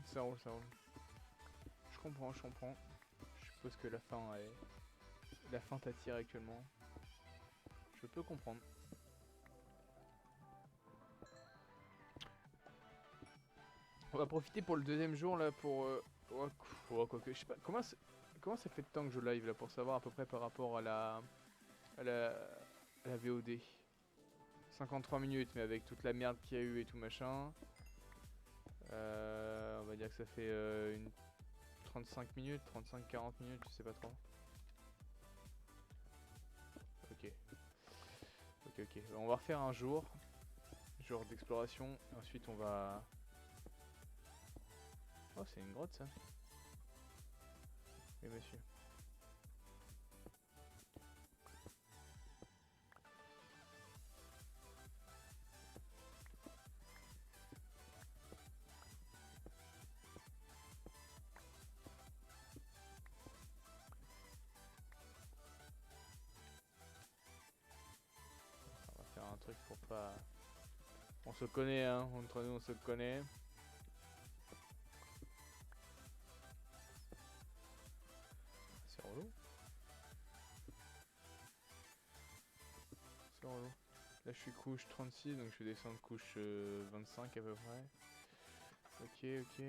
Ça roule, ça roule. Je comprends, je comprends. Je suppose que la fin est... La fin t'attire actuellement. Je peux comprendre. On va profiter pour le deuxième jour là pour... quoique, je sais pas, comment ça fait de temps que je live là pour savoir à peu près par rapport à à la, à la VOD. 53 minutes mais avec toute la merde qu'il y a eu et tout machin. On va dire que ça fait une 35 minutes, 35-40 minutes, je sais pas trop. Ok. Ok, ok. On va refaire un jour d'exploration. Ensuite on va... Oh, c'est une grotte ça. Oui monsieur. On va faire un truc pour pas... On se connaît hein, entre nous on se connaît. C'est relou. C'est relou. Là je suis couche 36 donc je vais descendre couche 25 à peu près. Ok, ok.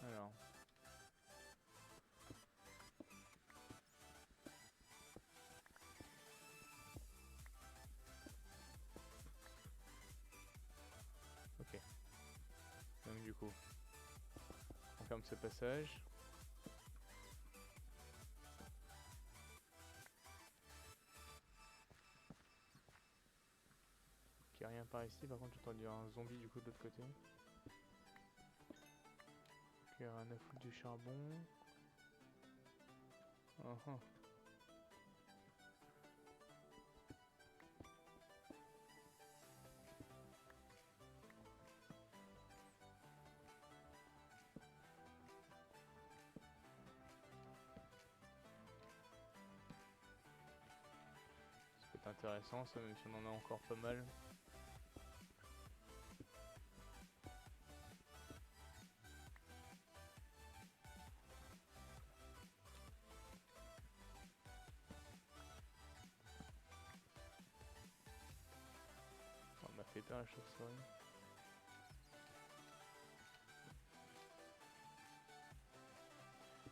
Alors. Ok. Donc du coup, on ferme ce passage. Ok, rien par ici. Par contre, j'ai entendu un zombie du coup de l'autre côté. Ok, rien à foutre du charbon. Uh-huh. Ça peut être intéressant ça, même si on en a encore pas mal. On m'a fait peur la chauve-souris.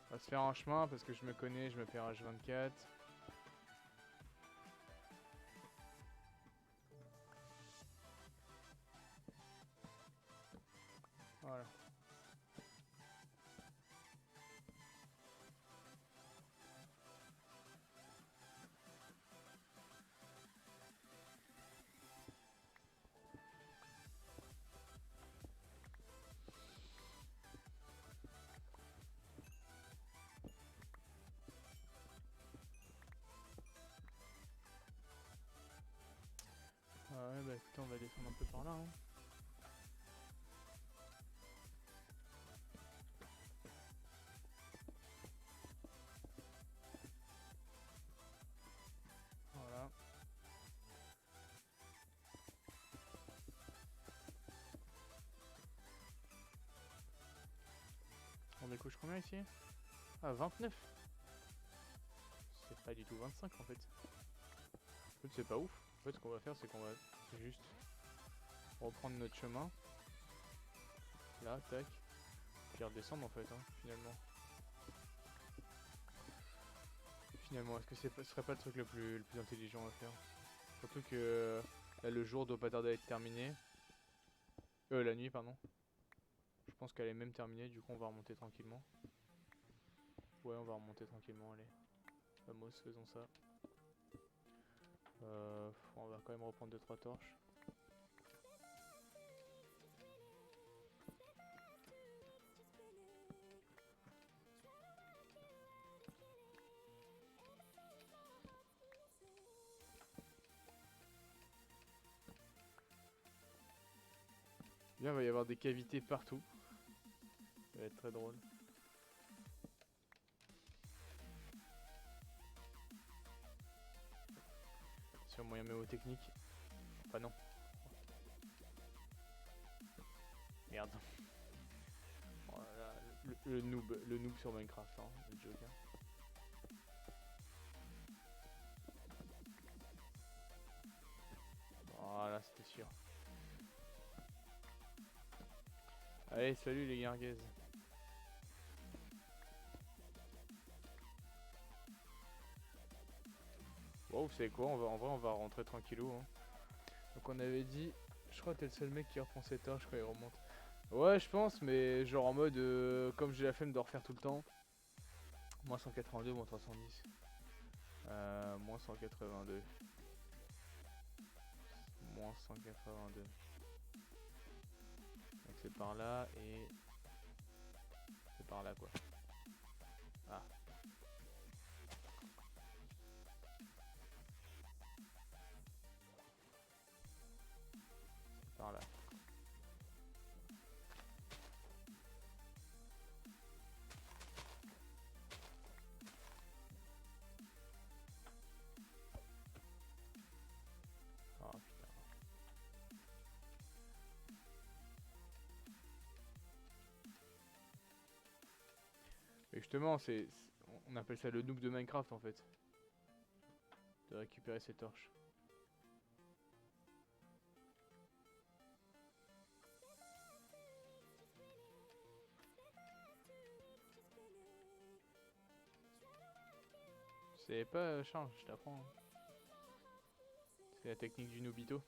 On va se faire un chemin parce que je me connais, je me fais H24. Voilà. Ouais, bah écoutez, on va descendre un peu par là. Hein. Voilà. On découche combien ici? Ah, 29. C'est pas du tout 25 en fait. En fait, c'est pas ouf. En fait, ce qu'on va faire, c'est qu'on va juste reprendre notre chemin. Là, tac. Puis redescendre en fait, hein, finalement. Finalement, est-ce que ce serait pas le truc le plus intelligent à faire? Surtout que là, le jour doit pas tarder à être terminé. La nuit, pardon. Je pense qu'elle est même terminée, du coup on va remonter tranquillement. Ouais, on va remonter tranquillement, allez. Vamos, faisons ça. On va quand même reprendre 2-3 torches. Bien, il va y avoir des cavités partout. Ça va être très drôle. Sur moyen mémotechnique. Enfin non. Merde. Oh là là, le noob sur Minecraft, hein, le joke. Hein. Voilà, c'était sûr. Allez, salut les garguaises. Bon, vous savez quoi, en vrai, on va rentrer tranquillou. Hein. Donc on avait dit, je crois que t'es le seul mec qui reprend ses torches quand il remonte. Ouais, je pense, mais genre en mode, comme j'ai la flemme de refaire tout le temps. Moins 182, moins 310. Moins 182. Moins 182. Donc c'est par là et... C'est par là quoi. Ah. C'est par là. Oh putain. Mais justement, on appelle ça le noob de Minecraft en fait. De récupérer ses torches. C'est pas Charles, je t'apprends. Hein. C'est la technique du noobito.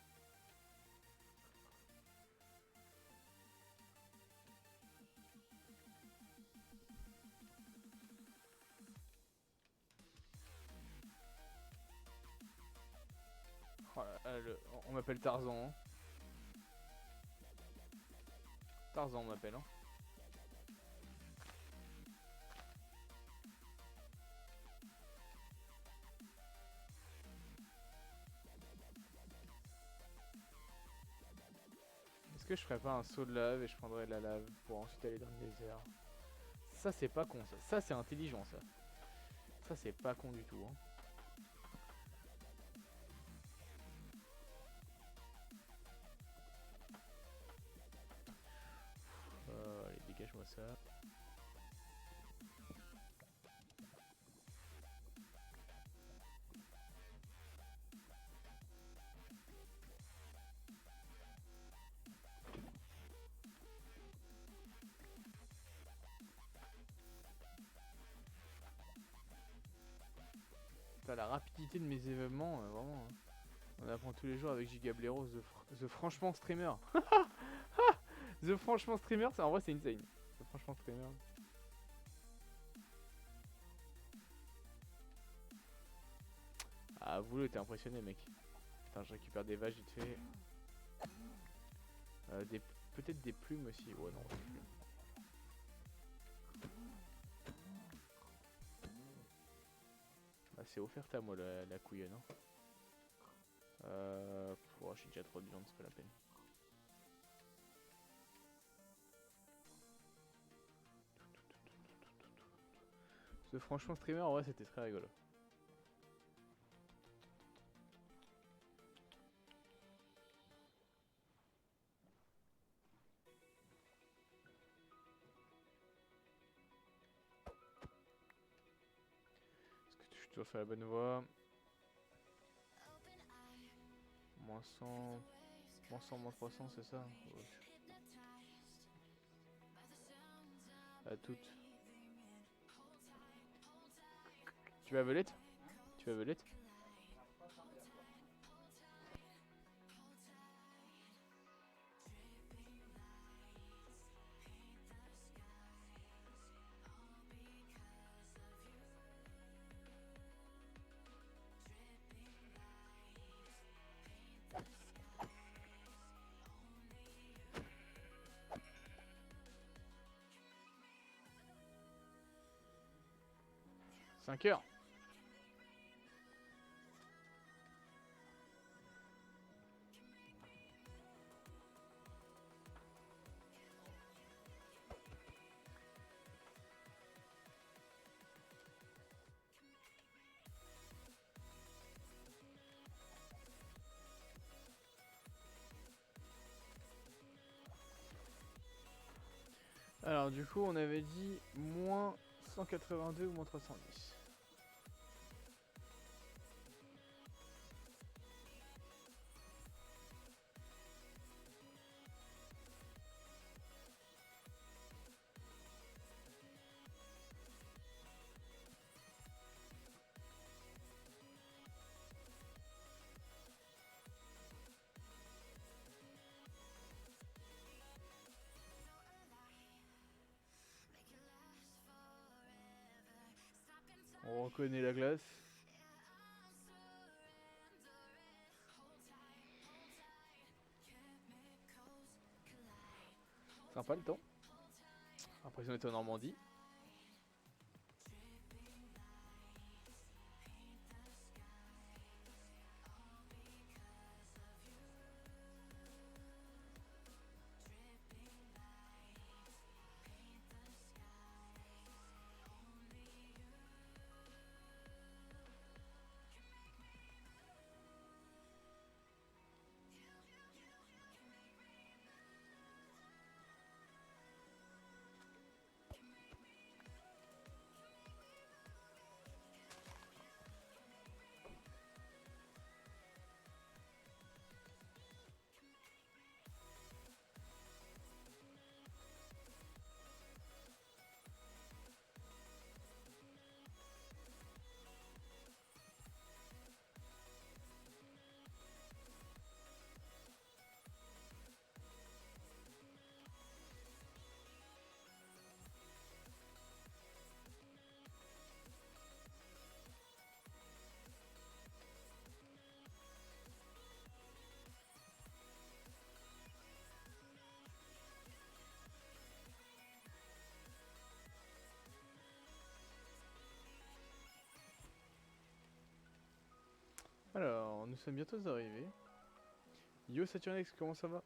Oh là, on m'appelle Tarzan. Hein. Tarzan on m'appelle. Hein. Est-ce que je ferais pas un saut de lave et je prendrais de la lave pour ensuite aller dans le désert? Ça c'est pas con ça. Ça c'est intelligent ça. Ça c'est pas con du tout. Hein. Allez, dégage-moi ça. Putain, la rapidité de mes événements, vraiment. Hein. On apprend tous les jours avec Gigableros, The Franchement Streamer. The Franchement Streamer, en vrai c'est insane. The Franchement Streamer. Ah, vous t'es impressionné mec. Putain, je récupère des vaches vite fait. Peut-être des plumes aussi. Ouais, non, des plumes. Bah, c'est offert à moi la couillonne. Hein. Oh, j'ai déjà trop de viande, c'est pas la peine. Ce franchement streamer, en vrai, c'était très rigolo. Est-ce que je suis toujours sur la bonne voie? Moins 100... Moins 100, moins 300, c'est ça? Ouais. À toutes. Tu vas velette? Tu vas velette? « 5 heures. Alors du coup on avait dit moins 182 ou moins 310. On reconnaît la glace. Sympa le temps. L'impression d'être en Normandie. Alors, nous sommes bientôt arrivés. Yo Saturnex, comment ça va?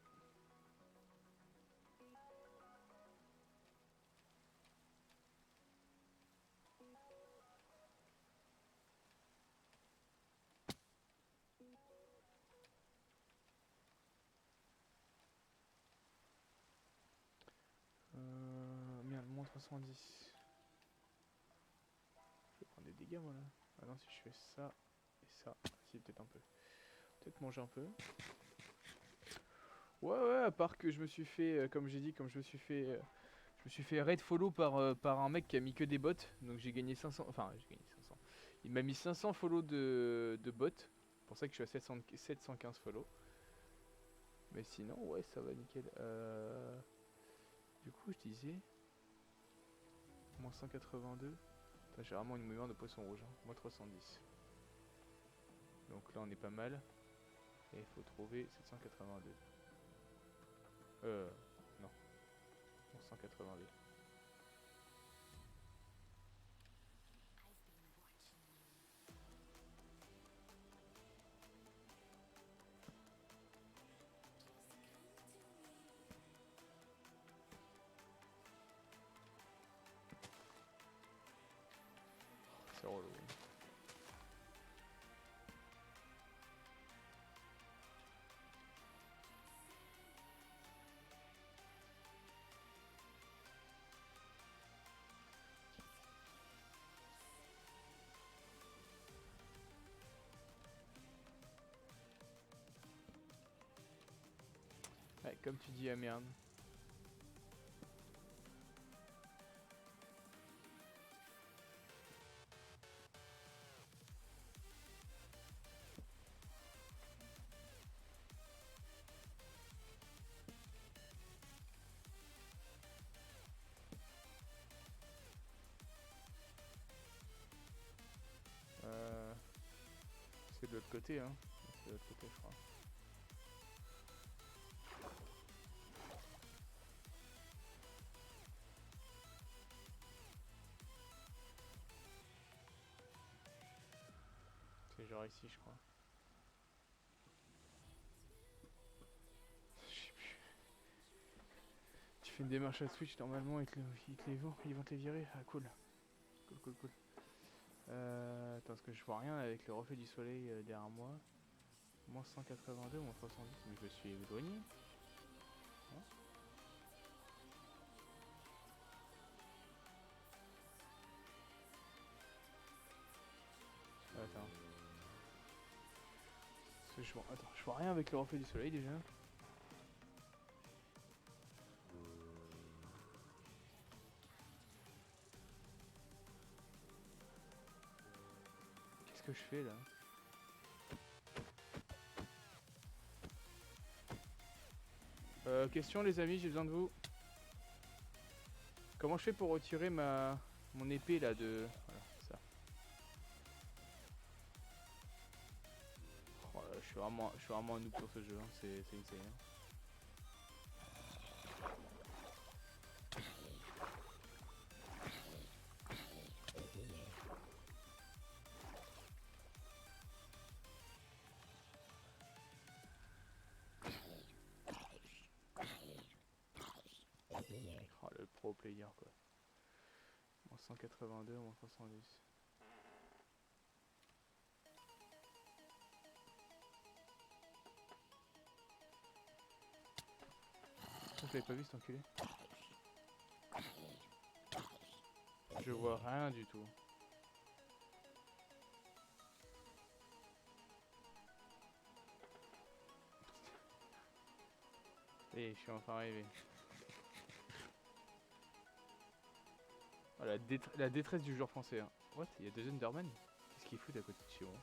Merde, moins 310. Je vais prendre des dégâts moi là. Ah non, si je fais ça et ça, si peut-être un peu. Peut-être manger un peu. Ouais, à part que je me suis fait, comme j'ai dit, comme je me suis fait raid follow par un mec qui a mis que des bots. Donc j'ai gagné 500, enfin j'ai gagné 500. Il m'a mis 500 follow de bots. C'est pour ça que je suis à 715 follow. Mais sinon, ouais, ça va nickel. Du coup, je disais... Moins 182. J'ai vraiment une mémoire de poisson rouge. Hein. Moins 310. Donc là, on est pas mal. Et il faut trouver 782. Non. 182. C'est relou. Ouais, comme tu dis, ah merde. C'est de l'autre côté, hein. C'est de l'autre côté, je crois. C'est genre ici, je crois. Je sais plus. Tu fais une démarche à Twitch, normalement, ils vont te les virer. Ah, cool. Cool. Attends, parce que je vois rien avec le reflet du soleil derrière moi. Moins 182, moins 310, mais je me suis éloigné. Non. Attends, je vois rien avec le reflet du soleil déjà. Qu'est-ce que je fais là? Question les amis, j'ai besoin de vous. Comment je fais pour retirer mon épée là de... Voilà, ça. Oh là, je suis vraiment un noob sur ce jeu, hein. C'est insane. Hein. Oh, le pro player quoi. Moins 182, moins 310. Je l'avais pas vu cet enculé. Je vois rien du tout. Et je suis enfin arrivé. Oh, la détresse du joueur français. Hein. What? Il y a deux Enderman? Qu'est-ce qu'ils foutent à côté de chez moi?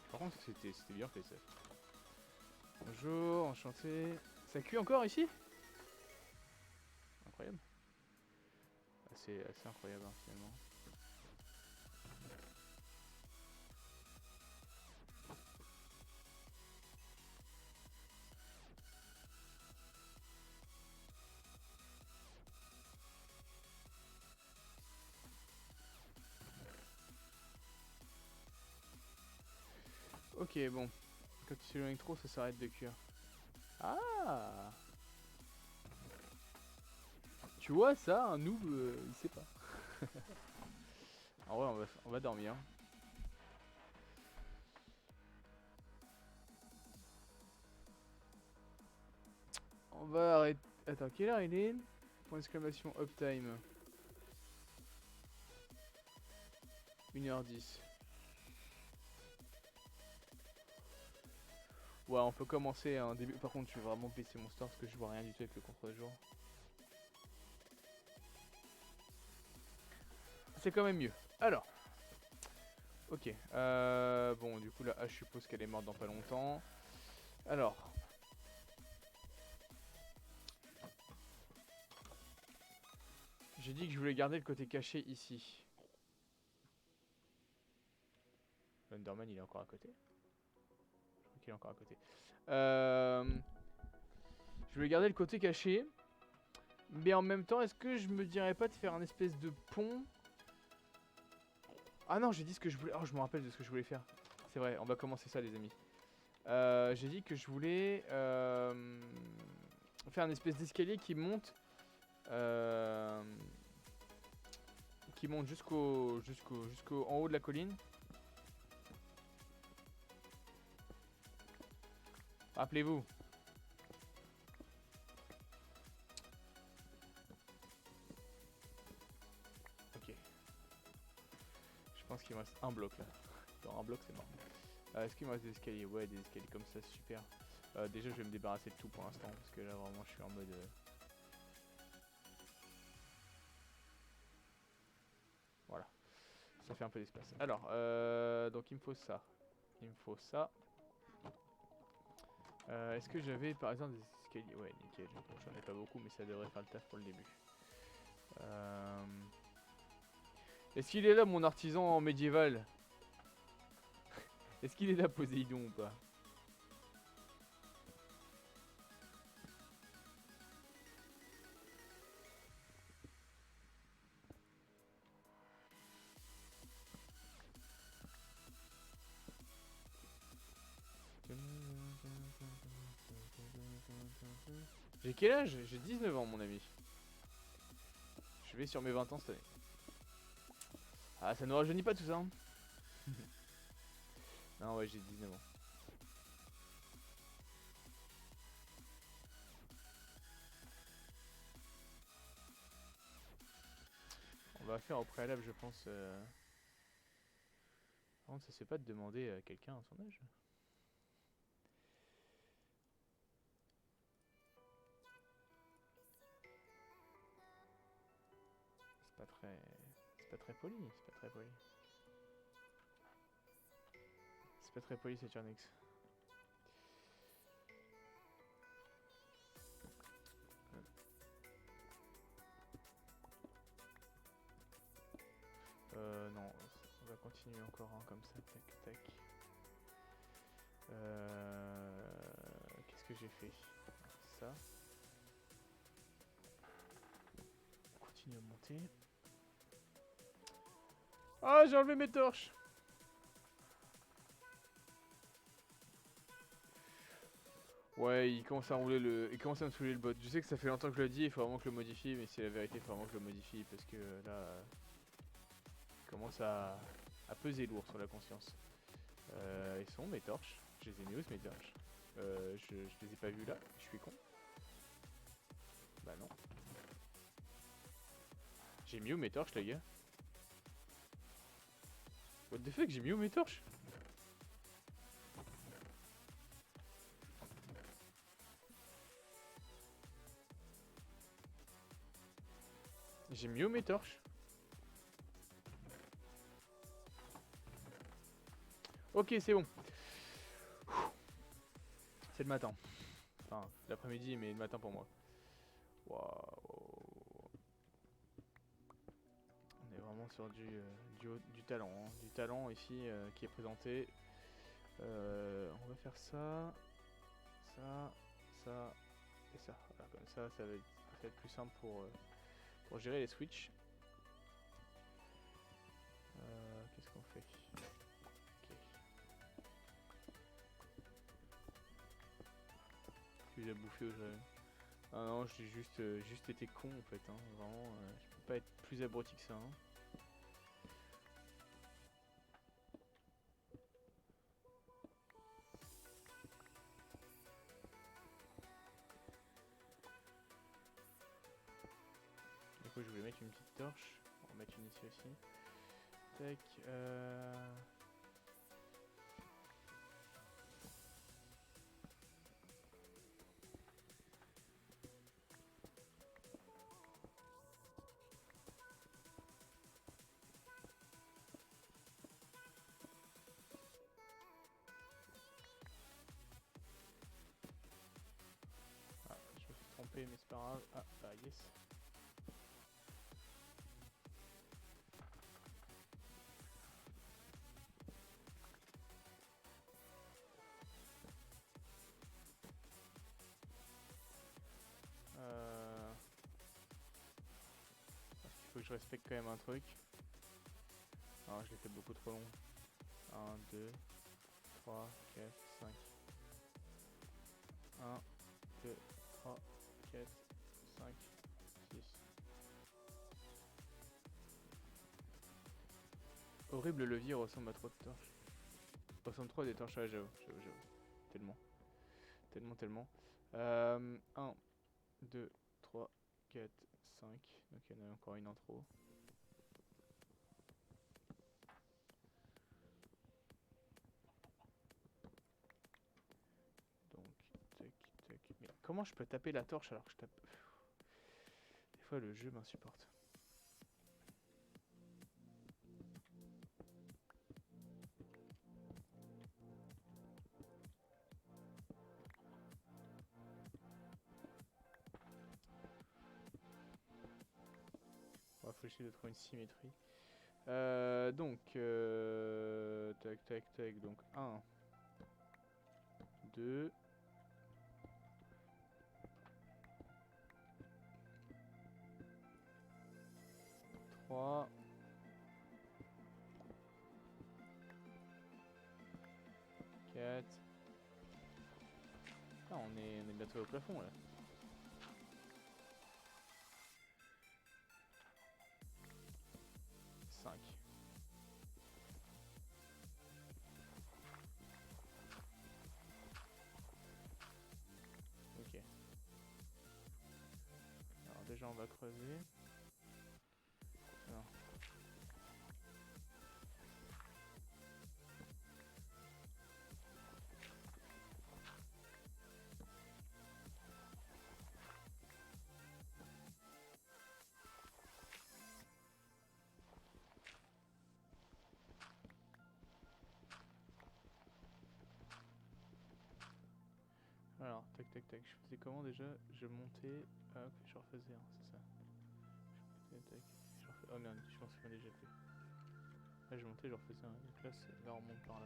Par contre, c'était bien fait ça. Bonjour, enchanté. Ça cuit encore ici? Incroyable. C'est assez incroyable hein, finalement. Ok, bon. Quand tu s'éloignes trop, ça s'arrête de cuire. Ah! Tu vois ça, un noob, il sait pas. En vrai, on va dormir. On va arrêter. Attends, quelle heure il est? Point d'exclamation uptime. 1h10. Ouais, on peut commencer un début. Par contre, je vais vraiment baisser mon store parce que je vois rien du tout avec le contre-jour. C'est quand même mieux. Alors. Ok. Bon, du coup, là, je suppose qu'elle est morte dans pas longtemps. Alors. J'ai dit que je voulais garder le côté caché ici. L'Underman, il est encore à côté. Je crois qu'il est encore à côté. Je voulais garder le côté caché. Mais en même temps, est-ce que je me dirais pas de faire un espèce de pont? Ah non, j'ai dit ce que je voulais. Oh, je me rappelle de ce que je voulais faire. C'est vrai, on va commencer ça, les amis. J'ai dit que je voulais faire un espèce d'escalier qui monte. Qui monte jusqu'au en haut de la colline. Rappelez-vous. Ok. Je pense qu'il me reste un bloc là. Dans un bloc, c'est mort. Est-ce qu'il me reste des escaliers? Ouais, des escaliers comme ça, super. Déjà, je vais me débarrasser de tout pour l'instant. Parce que là, vraiment, je suis en mode. Voilà. Ça fait un peu d'espace. Alors, donc il me faut ça. Il me faut ça. Est-ce que j'avais par exemple des escaliers? Ouais, nickel. Bon, j'en ai pas beaucoup, mais ça devrait faire le taf pour le début. Est-ce qu'il est là, mon artisan médiéval? Est-ce qu'il est là, Poséidon, ou pas? J'ai quel âge? J'ai 19 ans, mon ami. Je vais sur mes 20 ans cette année. Ah, ça ne rajeunit pas tout ça. Hein. Non, ouais, j'ai 19 ans. va faire au préalable, je pense. Par contre, ça se fait pas de demander à quelqu'un son âge. C'est pas très... C'est pas très poli, c'est pas très poli. C'est pas très poli, c'est Turnix. Non, on va continuer encore un comme ça, tac tac. Qu'est-ce que j'ai fait? Ça. On continue à monter. Ah, j'ai enlevé mes torches! Ouais, il commence à rouler il commence à me saouler le bot. Je sais que ça fait longtemps que je le dis, il faut vraiment que je le modifie, mais c'est la vérité, il faut vraiment que je le modifie parce que là, il commence à peser lourd sur la conscience. Ils sont mes torches. Je les ai mis où mes torches? Je les ai pas vus là, je suis con. Bah non. J'ai mis où mes torches les gars? What the fuck, j'ai mis où mes torches? J'ai mis où mes torches? Ok, c'est bon. C'est le matin. Enfin, l'après-midi, mais le matin pour moi. Waouh. On est vraiment sur du talent. Hein. Du talent ici qui est présenté. On va faire ça, ça et ça. Voilà, comme ça va être plus simple pour gérer les switches. Qu'est-ce qu'on fait? Ok. Tu l'as bouffé au jeu. Ah non, j'ai juste été con en fait. Hein. Vraiment, je peux pas être plus abruti que ça. Hein. Du coup, je voulais mettre une petite torche. On va mettre une ici aussi. Tac. Ah, je me suis trompé, mais c'est pas grave. Ah, bah yes. Il faut que je respecte quand même un truc. Non, je l'ai fait beaucoup trop long. 1, 2, 3, 4, 5. 1, 2, 3, 4, 5, 6. Horrible levier ressemble à trop de torches. Ressemble trop à des torches à j'avoue. Tellement. Tellement. 1, 2, 3, 4, 5. Donc il y en a encore une en trop. Donc, tac, tac. Mais comment je peux taper la torche alors que je tape? Des fois le jeu m'insupporte. On va essayer de trouver une symétrie. Donc, tac. Donc 1, 2, 3, 4. Ah, on est bientôt au plafond là. 5. Ok. Alors déjà on va creuser. Non. Alors, tac tac tac, je faisais comment déjà? Je montais, hop, je refaisais, hein, c'est ça. Tac, tac, je refais... Oh merde, je pense que je l'ai déjà fait. Là je montais, je refaisais un... Donc là on remonte par là.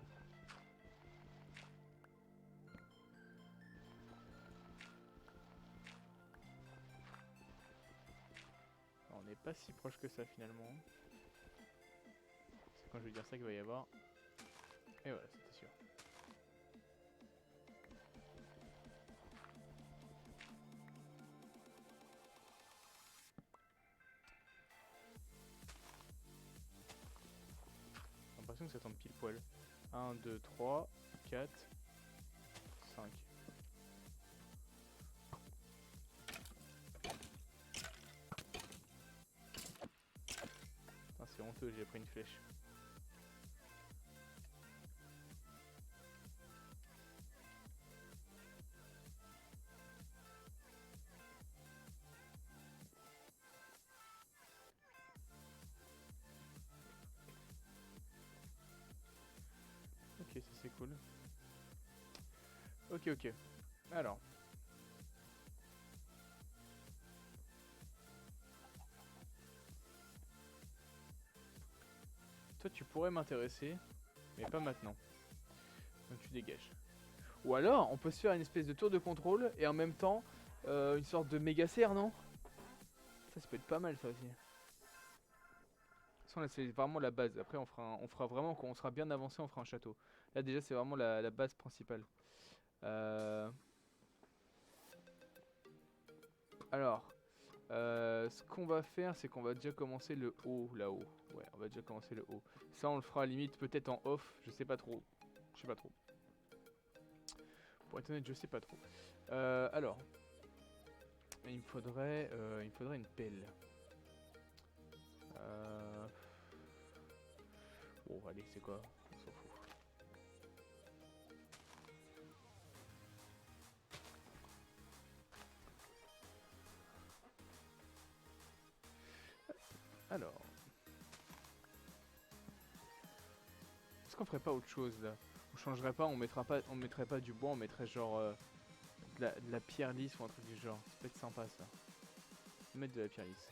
Alors, on n'est pas si proche que ça finalement. C'est quand je vais dire ça qu'il va y avoir. Et voilà, c'était sûr. J'ai l'impression que ça tombe pile poil. 1, 2, 3, 4, 5. Putain, c'est honteux, j'ai pris une flèche. Ok, ça c'est cool. Ok, ok. Alors. Toi tu pourrais m'intéresser, mais pas maintenant. Donc tu dégages. Ou alors, on peut se faire une espèce de tour de contrôle et en même temps, une sorte de méga serre, non? Ça peut être pas mal ça aussi. De toute façon, là c'est vraiment la base. Après, on fera vraiment, quand on sera bien avancé, on fera un château. Là déjà, c'est vraiment la base principale. Alors, ce qu'on va faire, c'est qu'on va déjà commencer le haut, là-haut. Ouais, on va déjà commencer le haut. Ça, on le fera limite peut-être en off, je sais pas trop. Je sais pas trop. Pour être honnête, je sais pas trop. Alors, il me faudrait une pelle. Bon, allez, c'est quoi? On s'en fout. Alors, est-ce qu'on ferait pas autre chose là? On changerait pas, on mettrait pas du bois, on mettrait genre de la pierre lisse ou un truc du genre. Ça peut être sympa ça. Mettre de la pierre lisse.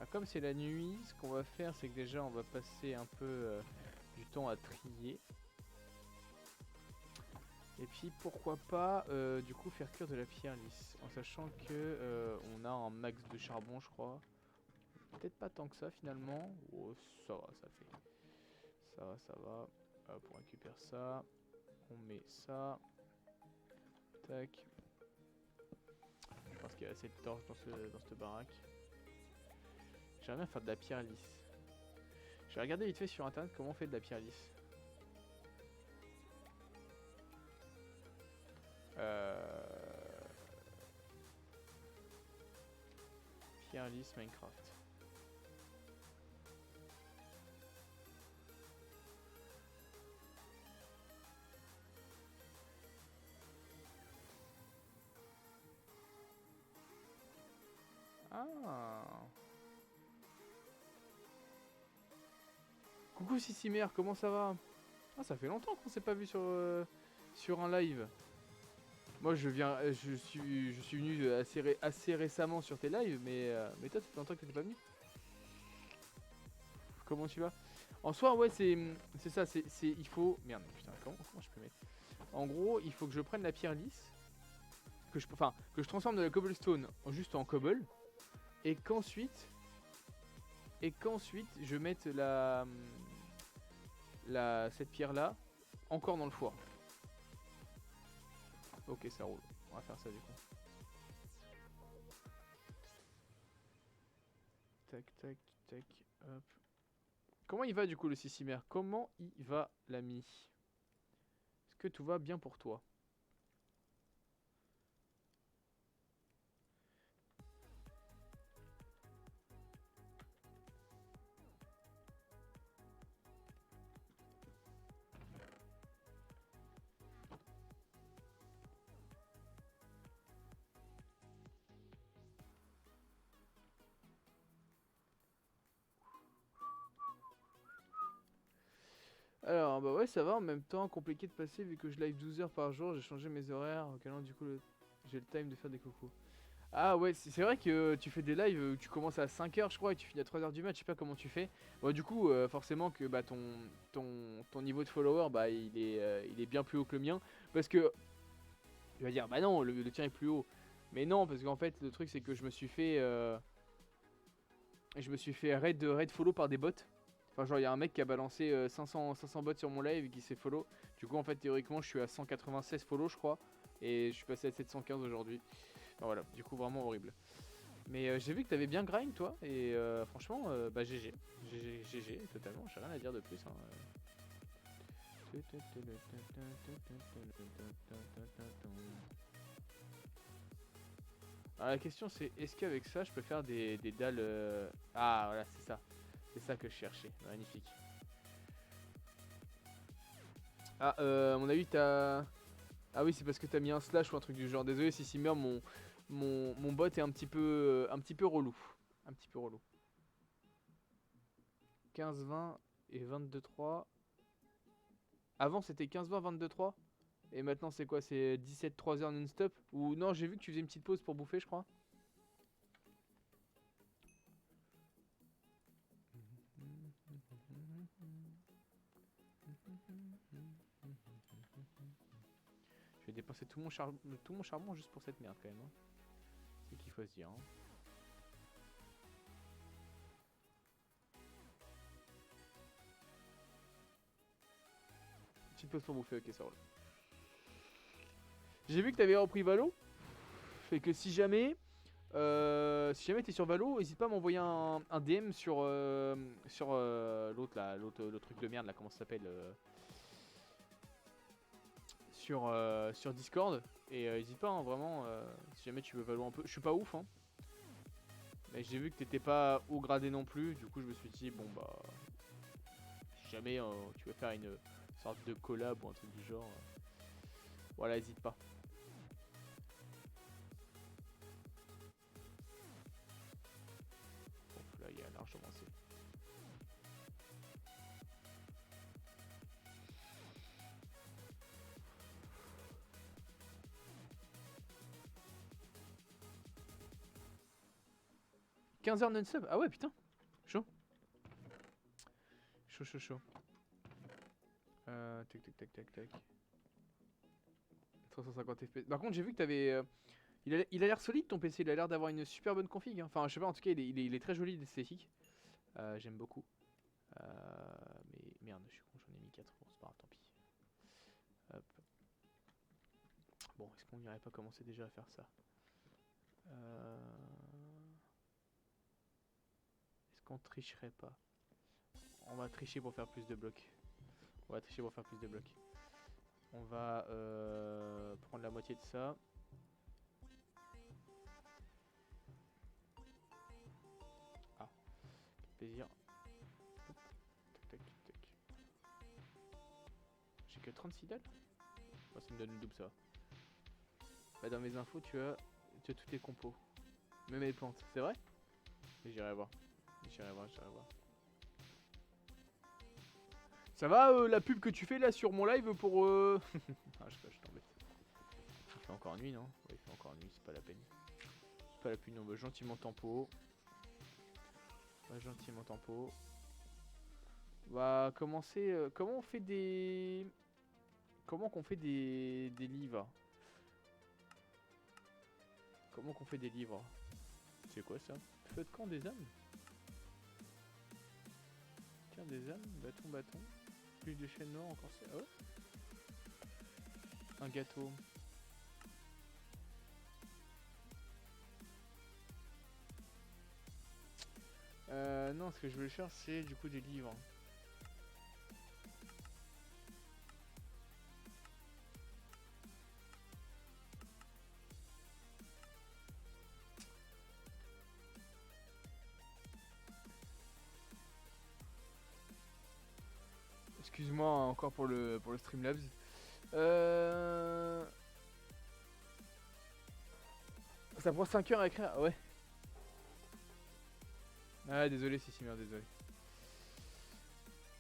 Comme c'est la nuit, ce qu'on va faire, c'est que déjà on va passer un peu du temps à trier. Et puis pourquoi pas du coup faire cuire de la pierre lisse, en sachant que on a un max de charbon, je crois. Peut-être pas tant que ça finalement. Oh, ça va, ça fait. Ça va, ça va. Hop, on récupère ça. On met ça. Tac. Je pense qu'il y a assez de torches dans cette baraque. J'aimerais bien faire de la pierre lisse. J'ai regardé vite fait sur internet comment on fait de la pierre lisse. Pierre lisse Minecraft. Ah. Coucou Sissimère, comment ça va? Ah, ça fait longtemps qu'on s'est pas vu sur un live. Moi je suis venu assez récemment sur tes lives, mais toi ça fait longtemps que t'étais pas venu. Comment tu vas? En soi ouais c'est ça, il faut... Merde putain comment je peux mettre? En gros il faut que je prenne la pierre lisse, que je transforme de la cobblestone juste en cobble, et qu'ensuite je mette cette pierre là encore dans le four. Ok ça roule, on va faire ça du coup. Tac tac tac hop. Comment il va du coup le Sissimère? Comment il va l'ami? Est-ce que tout va bien pour toi? Alors, bah ouais, ça va. En même temps, compliqué de passer vu que je live 12 heures par jour. J'ai changé mes horaires. Ok, non, du coup, j'ai le time de faire des coucous. Ah ouais, c'est vrai que tu fais des lives où tu commences à 5 heures, je crois, et tu finis à 3 heures du match. Je sais pas comment tu fais. Bon, du coup, forcément que bah, ton niveau de follower, bah, il est bien plus haut que le mien. Parce que, tu vas dire, bah non, le tien est plus haut. Mais non, parce qu'en fait, le truc, c'est que je me suis fait raid follow par des bots. Enfin, genre, il y a un mec qui a balancé 500 bots sur mon live et qui s'est follow. Du coup, en fait, théoriquement, je suis à 196 follow, je crois. Et je suis passé à 715 aujourd'hui. Enfin, voilà, du coup, vraiment horrible. Mais j'ai vu que t'avais bien grind, toi. Et franchement, bah GG. GG, totalement. J'ai rien à dire de plus. Hein. Alors, la question, c'est est-ce qu'avec ça, je peux faire des dalles. Ah, voilà, c'est ça. C'est ça que je cherchais. Magnifique. Ah, à mon avis, t'as. Ah oui, c'est parce que t'as mis un slash ou un truc du genre. Désolé si Simmer, mon bot est un petit peu relou. Un petit peu relou. 15, 20 et 22, 3. Avant, c'était 15, 20, 22, 3. Et maintenant, c'est quoi? C'est 17, 3 heures non-stop? Ou non, j'ai vu que tu faisais une petite pause pour bouffer, je crois. Je vais dépenser tout mon charbon juste pour cette merde, quand même. Hein. C'est qu'il faut se dire. Hein. Petite pause pour bouffer, ok, ça roule. J'ai vu que t'avais repris Valo. Fait que si jamais t'es sur Valo, n'hésite pas à m'envoyer un DM sur l'autre là, le truc de merde là, comment ça s'appelle sur Discord. Et n'hésite pas, hein, vraiment, si jamais tu veux Valo un peu. Je suis pas ouf, hein. Mais j'ai vu que t'étais pas haut gradé non plus, du coup je me suis dit, bon bah, si jamais tu veux faire une sorte de collab ou un truc du genre, voilà, n'hésite pas. Bon, là il y a largement assez. « 15 heures non-sub. Ah ouais, putain. Chaud. Chaud. Tac, tac, tac, tac, tac. 350 FPS. Par contre, j'ai vu que t'avais. Il a l'air solide ton PC, il a l'air d'avoir une super bonne config. Hein. Enfin, je sais pas, en tout cas, il est très joli d'esthétique. J'aime beaucoup. Mais merde, je suis con, j'en ai mis 4. Bon, c'est pas grave, tant pis. Hop. Bon, est-ce qu'on n'irait pas commencer déjà à faire ça? Est-ce qu'on tricherait pas? On va tricher pour faire plus de blocs. On va prendre la moitié de ça. Ah, plaisir. Tac. J'ai que 36 dalles. Oh, ça me donne une double, ça. Bah, dans mes infos, tu as toutes les compos. Même les plantes, c'est vrai? J'irai voir. Ça va la pub que tu fais là sur mon live pour ah, je t'embête. Il fait encore nuit, non? Ouais, il fait encore nuit, c'est pas la peine. Non, bah, gentiment tempo. On va commencer. Comment on fait des livres? Comment qu'on fait des livres? C'est quoi ça? Feu de camp des âmes? Tiens, des âmes, bâton. Plus de chaînes noires encore, c'est. Ah ouais? Un gâteau. Non, ce que je voulais faire, c'est du coup des livres. Excuse-moi encore pour le Streamlabs. Ça prend 5 heures à écrire, ouais. Ah désolé Sissimir, désolé.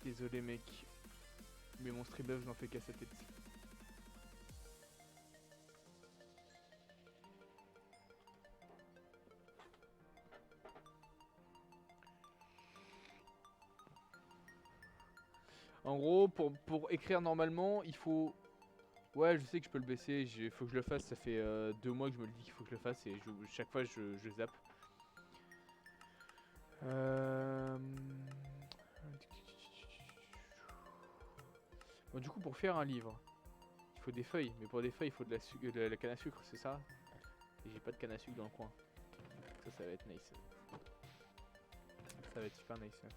Désolé mec. Mais mon Streamlabs n'en fait qu'à sa tête. En gros, pour écrire normalement, il faut... Ouais, je sais que je peux le baisser, il faut que je le fasse, ça fait 2 mois que je me le dis qu'il faut que je le fasse et chaque fois je zappe. Bon, du coup, pour faire un livre, il faut des feuilles, mais pour des feuilles, il faut de la canne à sucre, c'est ça? Et j'ai pas de canne à sucre dans le coin. Ça va être nice. Ça va être super nice. Ça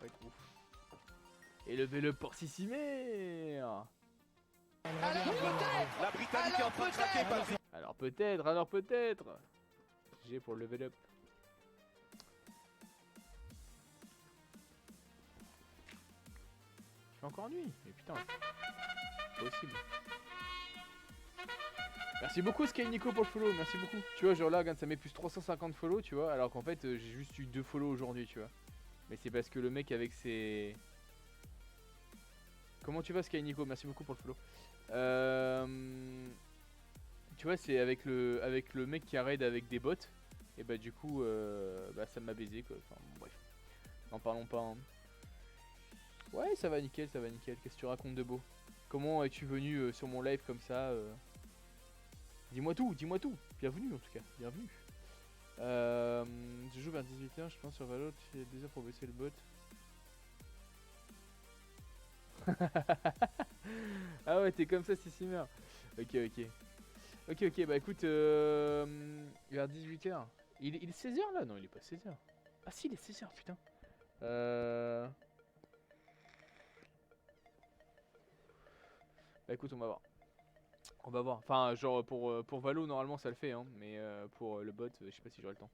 va être ouf. Et levez-le pour Sissimé. Alors peut-être. La Britannique est en train de craquer, Patrick. Alors peut-être. J'ai pour le level up. Il fait encore nuit. Mais putain. Possible. Merci beaucoup Sky Nico pour le follow, merci beaucoup. Tu vois, genre là, regarde, ça met plus 350 follow, tu vois, alors qu'en fait, j'ai juste eu 2 follow aujourd'hui, tu vois. Mais c'est parce que le mec avec ses... Comment tu vas Sky Nico? Merci beaucoup pour le follow. Tu vois, c'est avec le mec qui raid avec des bots. Et bah du coup, bah ça m'a baisé quoi. Enfin bon, bref, n'en parlons pas. Hein. Ouais, ça va nickel, ça va nickel. Qu'est-ce que tu racontes de beau? Comment es-tu venu sur mon live comme ça Dis-moi tout, dis-moi tout. Bienvenue en tout cas, bienvenue. Je joue vers 18h, je pense sur Valo, tu fais 2 heures pour baisser le bot. Ah ouais, t'es comme ça, Sissimeur. Ok, ok. Ok, bah écoute, vers 18h. Il est 16h là? Non, il est pas 16h. Ah si, il est 16h, putain. Bah écoute, on va voir. On va voir. Enfin, genre pour Valo, normalement ça le fait, hein. Mais pour le bot, je sais pas si j'aurai le temps.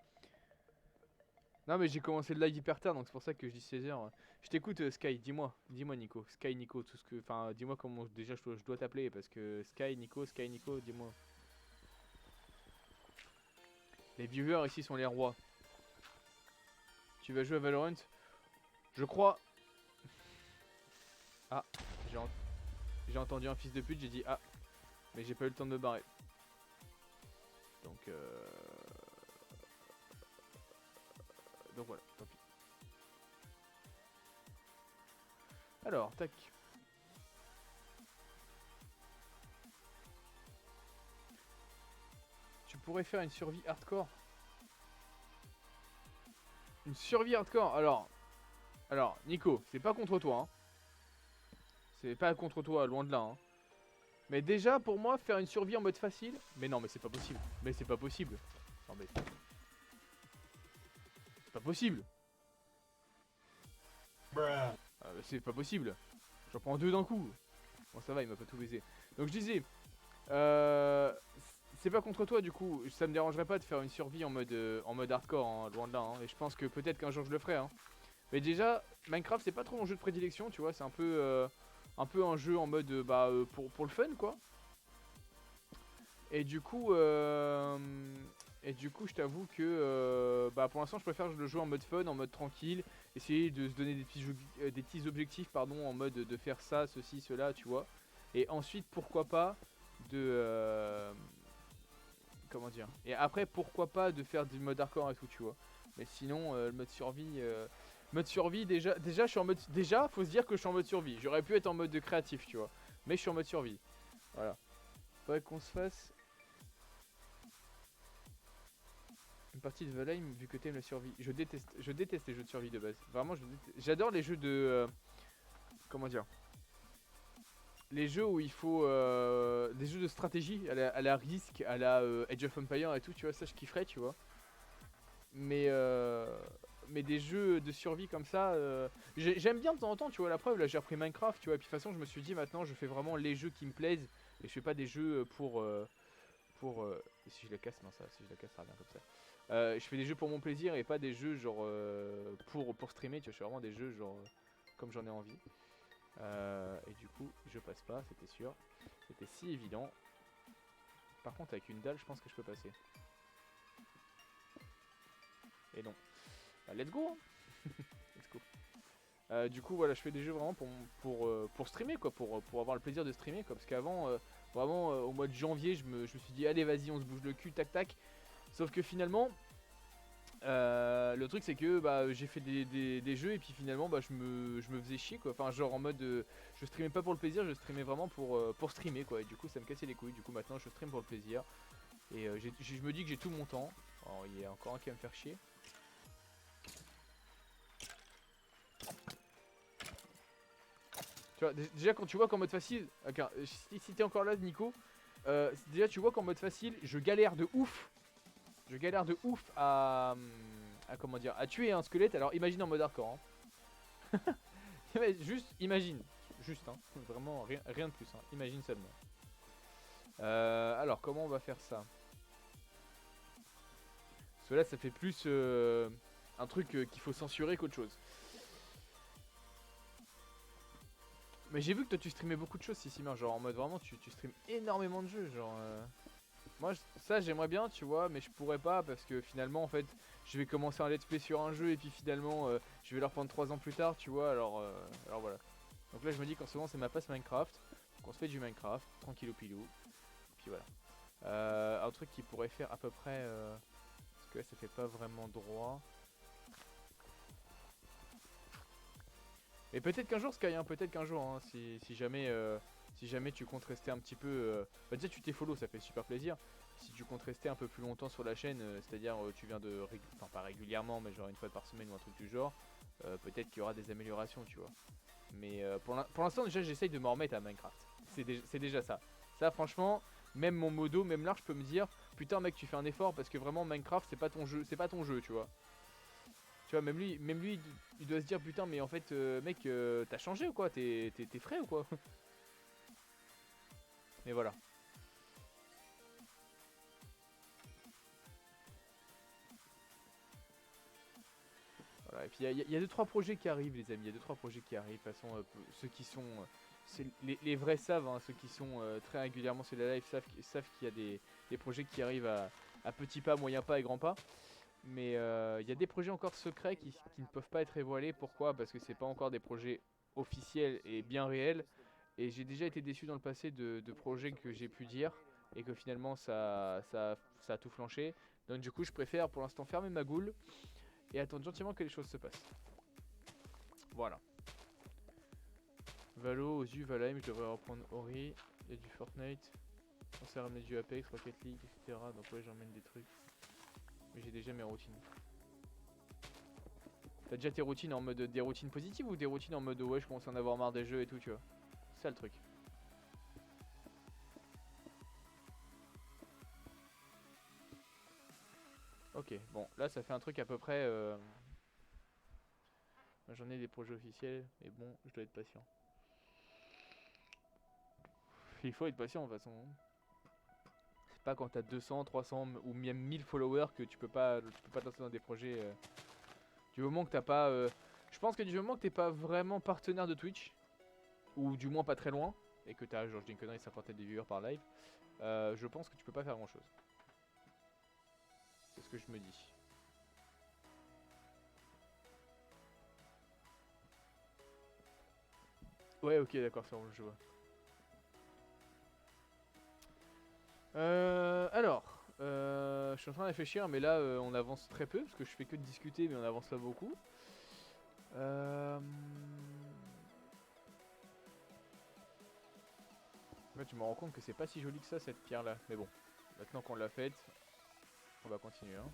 Non, mais j'ai commencé le live hyper tard, donc c'est pour ça que je dis 16h. Je t'écoute, Sky, dis-moi. Dis-moi, Nico. Sky, Nico, tout ce que. Enfin, dis-moi comment déjà je dois t'appeler. Parce que Sky, Nico, dis-moi. Les viewers ici sont les rois. Tu vas jouer à Valorant? Je crois. Ah, j'ai entendu un fils de pute, j'ai dit ah. Mais j'ai pas eu le temps de me barrer. Donc voilà, tant pis. Alors, tac. Tu pourrais faire une survie hardcore. Une survie hardcore. Alors, Nico, c'est pas contre toi. Hein. C'est pas contre toi, loin de là. Hein. Mais déjà, pour moi, faire une survie en mode facile... Mais non, mais c'est pas possible. Mais c'est pas possible. Non, mais... C'est pas possible. C'est pas possible. J'en prends 2 d'un coup. Bon, ça va, il m'a pas tout baisé. Donc, je disais... c'est pas contre toi, du coup. Ça me dérangerait pas de faire une survie en mode hardcore, hein, loin de là. Hein. Et je pense que peut-être qu'un jour, je le ferai. Hein. Mais déjà, Minecraft, c'est pas trop mon jeu de prédilection, tu vois. C'est un peu un jeu en mode pour le fun, quoi. Et du coup, je t'avoue que pour l'instant, je préfère le jouer en mode fun, en mode tranquille, essayer de se donner des petits objectifs, pardon, en mode de faire ça, ceci, cela, tu vois. Et ensuite, pourquoi pas de comment dire. Et après, pourquoi pas de faire du mode hardcore et tout, tu vois. Mais sinon, le mode survie, déjà, je suis en mode, déjà, faut se dire que je suis en mode survie. J'aurais pu être en mode créatif, tu vois. Mais je suis en mode survie. Voilà. Faudrait qu'on se fasse une partie de Valheim vu que t'aimes la survie. Je déteste les jeux de survie de base. Vraiment, j'adore les jeux de comment dire. Les jeux où il faut des jeux de stratégie à la Risk, à la Age of Empire et tout, tu vois, ça je kifferais, tu vois. Mais des jeux de survie comme ça, j'aime bien de temps en temps, tu vois, la preuve, là j'ai repris Minecraft, tu vois, et puis de toute façon je me suis dit maintenant je fais vraiment les jeux qui me plaisent, et je fais pas des jeux pour si je la casse, non ça, si je la casse ça revient comme ça. Je fais des jeux pour mon plaisir et pas des jeux genre pour streamer, tu vois, je fais vraiment des jeux genre comme j'en ai envie. Et du coup je passe pas, c'était sûr, c'était si évident. Par contre avec une dalle je pense que je peux passer. Et non. Bah, let's go hein. Let's go. Du coup voilà, je fais des jeux vraiment pour streamer quoi, pour avoir le plaisir de streamer quoi. Parce qu'avant, vraiment au mois de janvier, je me suis dit allez vas-y on se bouge le cul, tac tac. Sauf que finalement, le truc c'est que bah, j'ai fait des jeux et puis finalement bah, je me faisais chier quoi. Enfin genre en mode je streamais pas pour le plaisir, je streamais vraiment pour streamer quoi. Et du coup ça me cassait les couilles, du coup maintenant je stream pour le plaisir. Et je me dis que j'ai tout mon temps. Alors il y a encore un qui va me faire chier. Tu vois, déjà quand tu vois qu'en mode facile, okay, si t'es encore là Nico, déjà tu vois qu'en mode facile, je galère de ouf. Je galère de ouf à comment dire, à tuer un squelette. Alors imagine en mode hardcore. Hein. Juste imagine, juste, hein. Vraiment rien de plus. Hein. Imagine seulement. Alors comment on va faire ça? Parce que là ça fait plus un truc qu'il faut censurer qu'autre chose. Mais j'ai vu que toi tu streamais beaucoup de choses Sissimar, genre en mode vraiment tu streames énormément de jeux, genre moi ça j'aimerais bien tu vois, mais je pourrais pas parce que finalement en fait je vais commencer un let's play sur un jeu et puis finalement je vais le reprendre 3 ans plus tard tu vois, alors voilà. Donc là je me dis qu'en ce moment c'est ma passe Minecraft, donc on se fait du Minecraft, tranquillou pilou, puis voilà. Un truc qui pourrait faire à peu près, parce que là ça fait pas vraiment droit. Et peut-être qu'un jour Sky, hein, peut-être qu'un jour, hein, si jamais tu comptes rester un petit peu... bah déjà tu t'es follow, ça fait super plaisir. Si tu comptes rester un peu plus longtemps sur la chaîne, c'est-à-dire tu viens de... Enfin pas régulièrement, mais genre une fois par semaine ou un truc du genre, peut-être qu'il y aura des améliorations, tu vois. Mais pour l'instant déjà j'essaye de m'en remettre à Minecraft. C'est déjà ça. Ça franchement, même mon modo, même là je peux me dire, putain mec tu fais un effort parce que vraiment Minecraft c'est pas ton jeu, tu vois. Tu vois, même lui, il doit se dire putain, mais en fait, mec, t'as changé ou quoi? T'es frais ou quoi? Mais voilà. Voilà. Et puis il y a 2-3 projets qui arrivent, les amis. Il y a 2-3 projets qui arrivent. De toute façon, ceux qui sont. Les vrais savent, hein, ceux qui sont très régulièrement sur la live savent qu'il y a des projets qui arrivent à petits pas, moyens pas et grands pas. Mais il y a des projets encore secrets qui ne peuvent pas être révélés. Pourquoi? Parce que c'est pas encore des projets officiels et bien réels. Et j'ai déjà été déçu dans le passé de projets que j'ai pu dire et que finalement ça a tout flanché. Donc du coup je préfère pour l'instant fermer ma goule et attendre gentiment que les choses se passent. Voilà. Valo, Ozu, Valheim, je devrais reprendre Ori, il y a du Fortnite, on s'est ramené du Apex, Rocket League, etc. Donc ouais j'emmène des trucs. Mais j'ai déjà mes routines. T'as déjà tes routines en mode des routines positives ou des routines en mode ouais je commence à en avoir marre des jeux et tout tu vois. C'est ça le truc. Ok, bon, là ça fait un truc à peu près... J'en ai des projets officiels, mais bon, je dois être patient. Il faut être patient de toute façon. C'est pas quand t'as 200, 300 ou même 1000 followers que tu peux pas te lancer dans des projets. Du moment que t'as pas... je pense que du moment que t'es pas vraiment partenaire de Twitch, ou du moins pas très loin, et que t'as, genre je dis une connerie, 50 de viewers par live, je pense que tu peux pas faire grand chose. C'est ce que je me dis. Ouais, ok, d'accord, ça roule, je vois. Alors, je suis en train de réfléchir, mais là on avance très peu parce que je fais que de discuter, mais on avance pas beaucoup. En fait, je me rends compte que c'est pas si joli que ça cette pierre là, mais bon, maintenant qu'on l'a faite, on va continuer. Hein.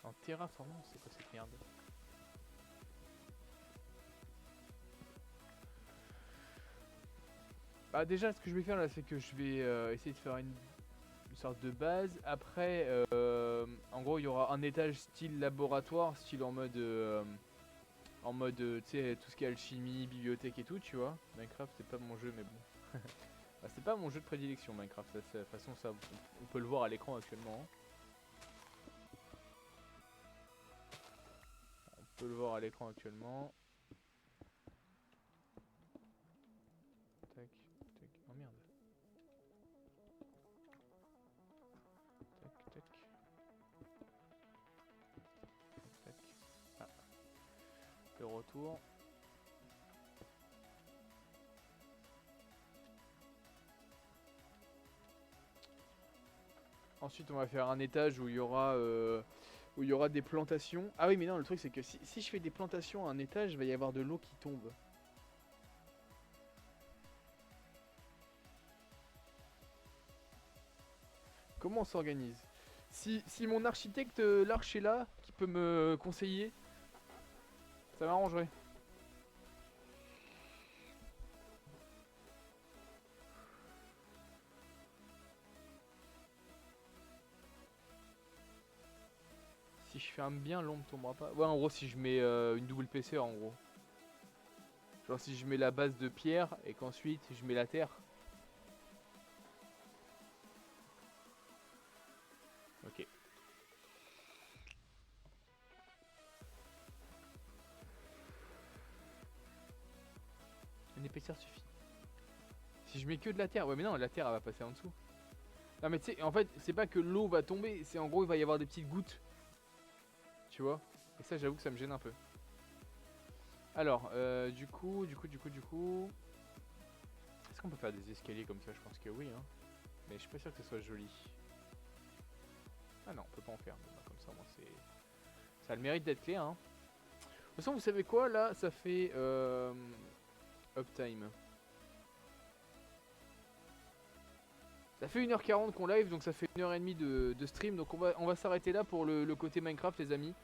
En terraformant, c'est quoi cette merde? Bah déjà, ce que je vais faire là, c'est que je vais essayer de faire une sorte de base. Après, en gros, il y aura un étage style laboratoire, style en mode, tu sais, tout ce qui est alchimie, bibliothèque et tout, tu vois. Minecraft, c'est pas mon jeu, mais bon. Bah, c'est pas mon jeu de prédilection, Minecraft. De toute façon, ça, on peut le voir à l'écran actuellement. Hein. On peut le voir à l'écran actuellement. tour. Ensuite, on va faire un étage où il y aura des plantations. Ah oui, mais non, le truc c'est que si je fais des plantations à un étage, il va y avoir de l'eau qui tombe. Comment on s'organise? Si mon architecte, l'arch est là, qui peut me conseiller, ça m'arrangerait. Si je ferme bien, l'ombre tombera pas. Ouais, en gros, si je mets une double épaisseur, en gros. Genre si je mets la base de pierre et qu'ensuite je mets la terre. Ok. Une épaisseur suffit. Si je mets que de la terre, ouais mais non, la terre elle va passer en dessous. Non mais tu sais, en fait, c'est pas que l'eau va tomber, c'est en gros il va y avoir des petites gouttes. Tu vois? Et ça j'avoue que ça me gêne un peu. Alors, du coup... Est-ce qu'on peut faire des escaliers comme ça? Je pense que oui, hein. Mais je suis pas sûr que ce soit joli. Ah non, on peut pas en faire. Bon, bah, comme ça, moi c'est... Ça a le mérite d'être clair, hein. De toute façon, vous savez quoi? Là, ça fait... Uptime. Ça fait 1h40 qu'on live, donc ça fait 1h30 de stream. Donc on va s'arrêter là pour le côté Minecraft, les amis.